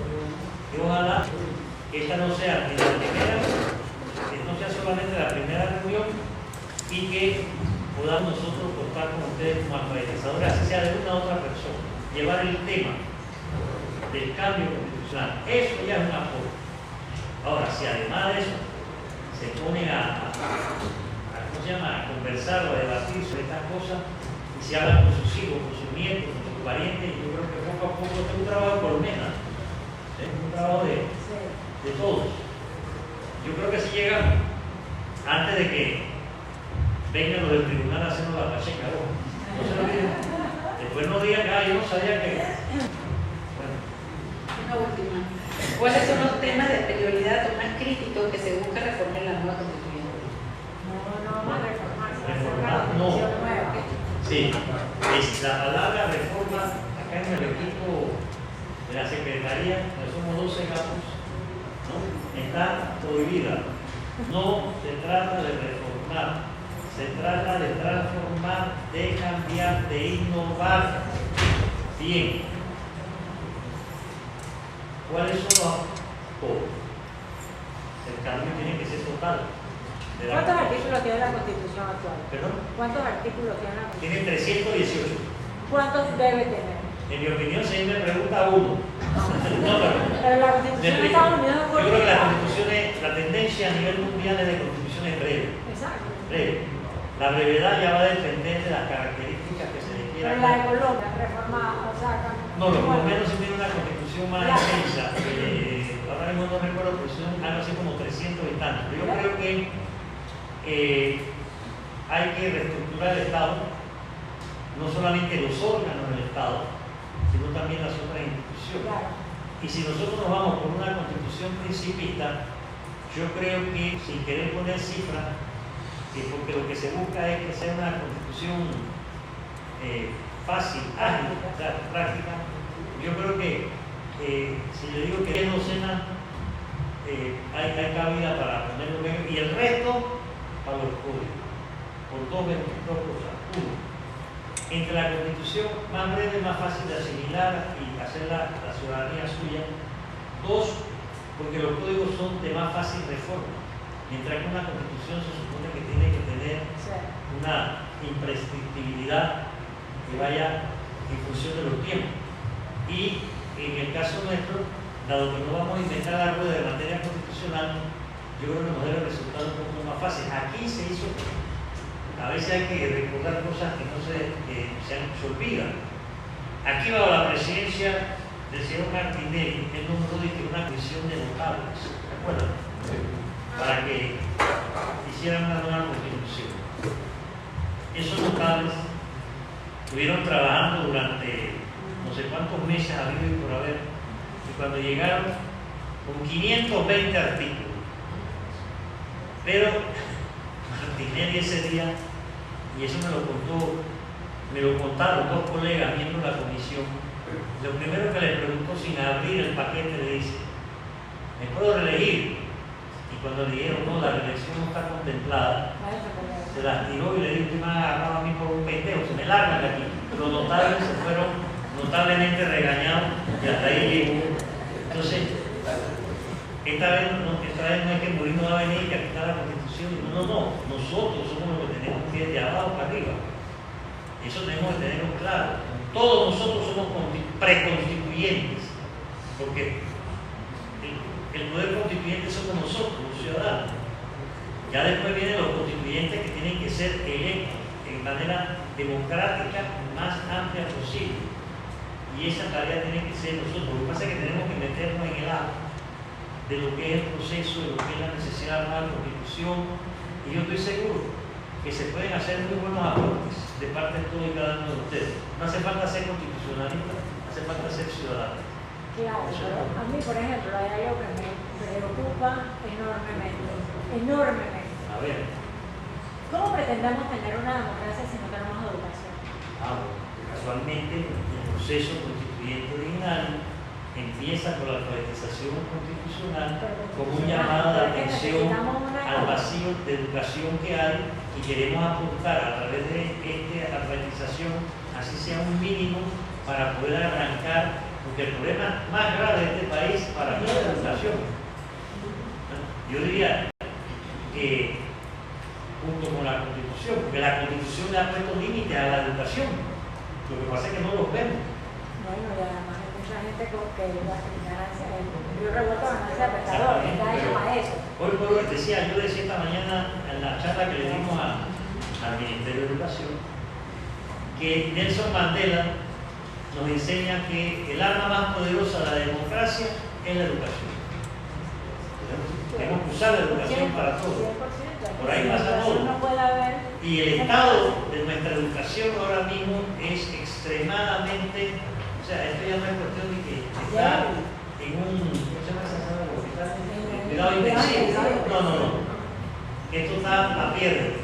que ojalá que esta no sea ni la primera, que no sea solamente la primera reunión, y que podamos nosotros contar con ustedes como alfabetizadores, así sea de una u otra persona, llevar el tema del cambio constitucional. Eso ya es un apoyo. Ahora, si además de eso se ponen a conversar o a debatir sobre estas cosas, y se hablan con sus hijos, con sus nietos, con sus parientes, yo creo que poco a poco es un trabajo de colmena, es un trabajo de todos. Yo creo que si llegamos, antes de que vengan los del tribunal a hacernos la pacheca, no se lo olviden. Después no digan, yo no sabía que... Bueno. Una última. ¿Cuáles son los temas de prioridad o más críticos que se busca reformar en la nueva constitución? No más reformar, No. nueva. Sí, es la palabra reforma, acá en el equipo de la Secretaría, que somos 12 gatos, ¿no? Está prohibida. No se trata de reformar, se trata de transformar, de cambiar, de innovar. Bien. ¿Cuáles son los aspectos? El cambio tiene que ser total. ¿Cuántos artículos tiene la Constitución actual? ¿Perdón? ¿Cuántos artículos tiene la Constitución? Tiene 318. ¿Cuántos debe tener? En mi opinión, si me pregunta uno. No, pero la Constitución de Estados Unidos es yo creo que la Constitución la tendencia a nivel mundial es de constituciones breves. Exacto. Breve. La brevedad ya va a depender de las características que se le quieran. Pero la de Colombia, reformada, o sea, no, los colombianos sí tienen una constitución más extensa. Ahora mismo no recuerdo, pero son algo así como 300 y tantos. Yo creo que hay que reestructurar el Estado, no solamente los órganos del Estado, sino también las otras instituciones. Y si nosotros nos vamos por una constitución principista, yo creo que sin querer poner cifras, porque lo que se busca es que sea una constitución fácil, ágil, o sea, práctica. Yo creo que si le digo que 10 docenas hay cabida para ponerlo bien, y el resto para los códigos, por dos cosas. Uno, entre la constitución más breve, más fácil de asimilar y hacer la ciudadanía suya. Dos, porque los códigos son de más fácil reforma, mientras que una constitución se supone que tiene que tener una imprescriptibilidad que vaya en función de los tiempos. Y en el caso nuestro, dado que no vamos a inventar algo de materia constitucional, yo creo que nos debe resultar un poco más fácil. Aquí se hizo, a veces hay que recordar cosas que se olvidan. Aquí bajo la presidencia del señor Martinelli, él nombró una comisión de notables, ¿se acuerdan? Para que hicieran una nueva constitución. Esos notables estuvieron trabajando durante no sé cuántos meses habido y por haber, y cuando llegaron con 520 artículos. Pero Martinelli ese día, y eso me lo contaron dos colegas miembros de la comisión, lo primero que le preguntó sin abrir el paquete le dice, ¿me puedo reelegir? Y cuando le dijeron, no, la reelección no está contemplada, se las tiró y le dijo, me han agarrado a mí por un pendejo, se me largan de aquí. Los notables se fueron notablemente regañados y hasta ahí llegó. Entonces, esta vez no es que Mourinho va a venir y a quitar la Constitución. No, nosotros somos los que tenemos que ir de abajo para arriba. Eso tenemos que tenerlo claro. Todos nosotros somos preconstituyentes, porque el poder constituyente somos nosotros, los ciudadanos. Ya después vienen los constituyentes que tienen que ser electos en manera democrática más amplia posible. Y esa tarea tiene que ser nosotros. Lo que pasa es que tenemos que meternos en el agua de lo que es el proceso, de lo que es la necesidad de una constitución. Y yo estoy seguro que se pueden hacer muy buenos aportes de parte de todos y cada uno de ustedes. No hace falta ser constitucionalista, hace falta ser ciudadano. Claro, pero a mí, por ejemplo, hay algo que me preocupa preocupa enormemente. A ver. ¿Cómo pretendemos tener una democracia si no tenemos educación? Bueno, casualmente el proceso constituyente original empieza con la alfabetización constitucional como un llamado de atención al vacío de educación que hay y queremos apuntar a través de esta alfabetización, así sea un mínimo, para poder arrancar, porque el problema más grave de este país para mí es la educación. Yo diría que junto con la Constitución, porque la Constitución le ha puesto límite a la educación, lo que pasa es que no los vemos. Bueno, y además hay mucha gente que la ignorancia, el río revuelto ganancia de pescador, que está hecho para eso. Hoy por hoy yo decía esta mañana en la charla que le dimos al Ministerio de Educación, que Nelson Mandela nos enseña que el arma más poderosa de la democracia es la educación. Tenemos que usar la educación para todo. Por ahí pasa todo. Y el estado de nuestra educación ahora mismo es extremadamente, o sea, esto ya no es cuestión de que está en un, ¿cómo se llama esa sala? Cuidado intensivo. No. Esto está a pierde.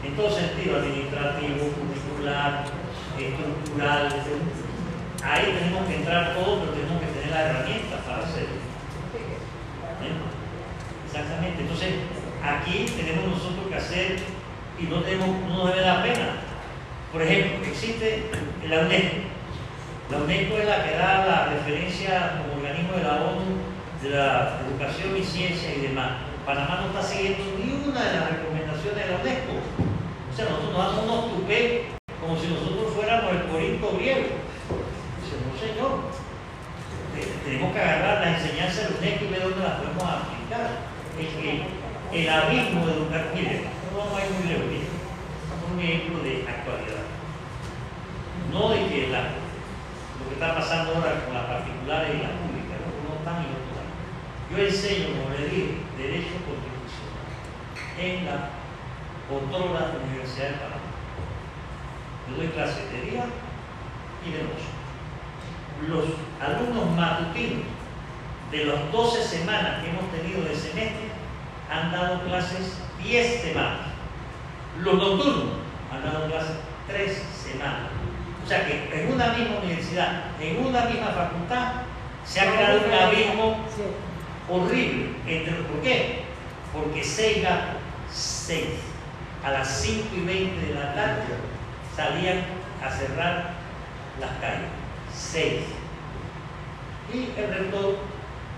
En todo sentido, administrativo, curricular, estructural. Ahí tenemos que entrar todos, pero tenemos que tener las herramientas para hacerlo. Exactamente. Entonces, aquí tenemos nosotros que hacer y no nos debe dar pena. Por ejemplo, existe la UNESCO. La UNESCO es la que da la referencia como organismo de la ONU de la educación y ciencia y demás. Panamá no está siguiendo ni una de las recomendaciones de la UNESCO. O sea, nosotros nos damos unos tupés como si nosotros fuéramos el Corinto griego. Dice, no señor. Tenemos que agarrar la enseñanza de la UNESCO y ver dónde las podemos aplicar. El abismo de educar, mire, no vamos a ir muy lejos, un ejemplo de actualidad. No de que lo que está pasando ahora con las particulares y las públicas, no están y no están. Yo enseño, como le dije, Derecho Constitucional en la otrora Universidad de Panamá. Yo doy clases de día y de noche. Los alumnos matutinos de las 12 semanas que hemos tenido de semestre han dado clases 10 semanas. Los nocturnos han dado clases 3 semanas. O sea que en una misma universidad, en una misma facultad, se ha creado un abismo horrible. ¿Por qué? Porque 6 gatos, 6, a las 5:20 de la tarde salían a cerrar las calles. 6. Y el rector,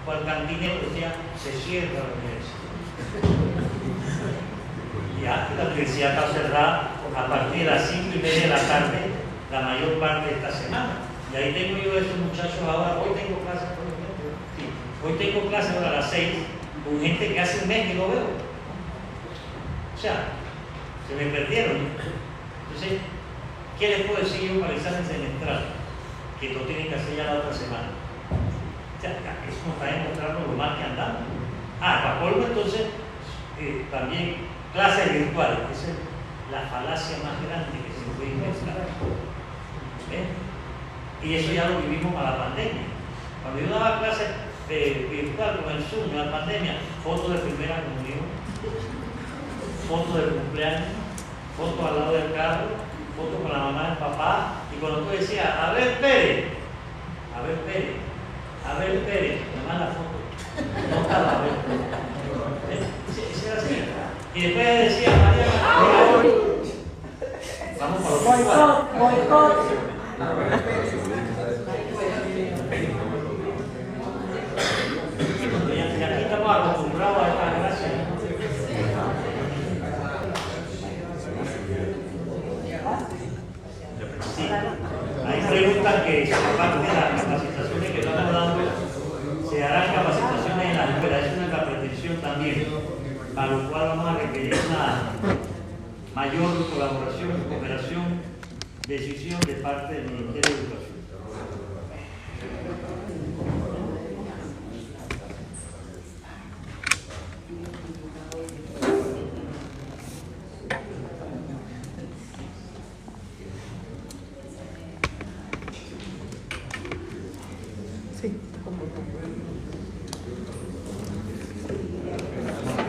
Juan Cantinero, decía, se cierra la universidad. Ya, la universidad está cerrada a partir de las 5:30 de la tarde, la mayor parte de esta semana. Y ahí tengo yo a esos muchachos ahora, hoy tengo clases, hoy tengo clases ahora a las 6, con gente que hace un mes que no veo. O sea, se me perdieron. Entonces, ¿qué les puedo decir yo para el examen semestral? Que lo tienen que hacer ya la otra semana. O sea, eso nos va a demostrarnos lo mal que andamos. Para colmo, entonces, también clases virtuales. Esa es la falacia más grande que se puede inventar. Y eso ya lo vivimos para la pandemia. Cuando yo daba clases virtual con el Zoom, en la pandemia, fotos de primera comunión, fotos de cumpleaños, fotos al lado del carro, fotos con la mamá y el papá. Y cuando tú decías, a ver Pérez, me manda foto. No estaba a ver. Ese era así. Y después decía, María, vamos para los boicot. Y aquí estamos acostumbrados a esta gracia. Sí. Hay preguntas que, aparte de las capacitaciones que estamos dando, se harán capacitaciones en las escuelas. Esa es la pretensión también, para lo cual vamos a requerir una mayor colaboración, cooperación, decisión de parte del Ministerio de Educación.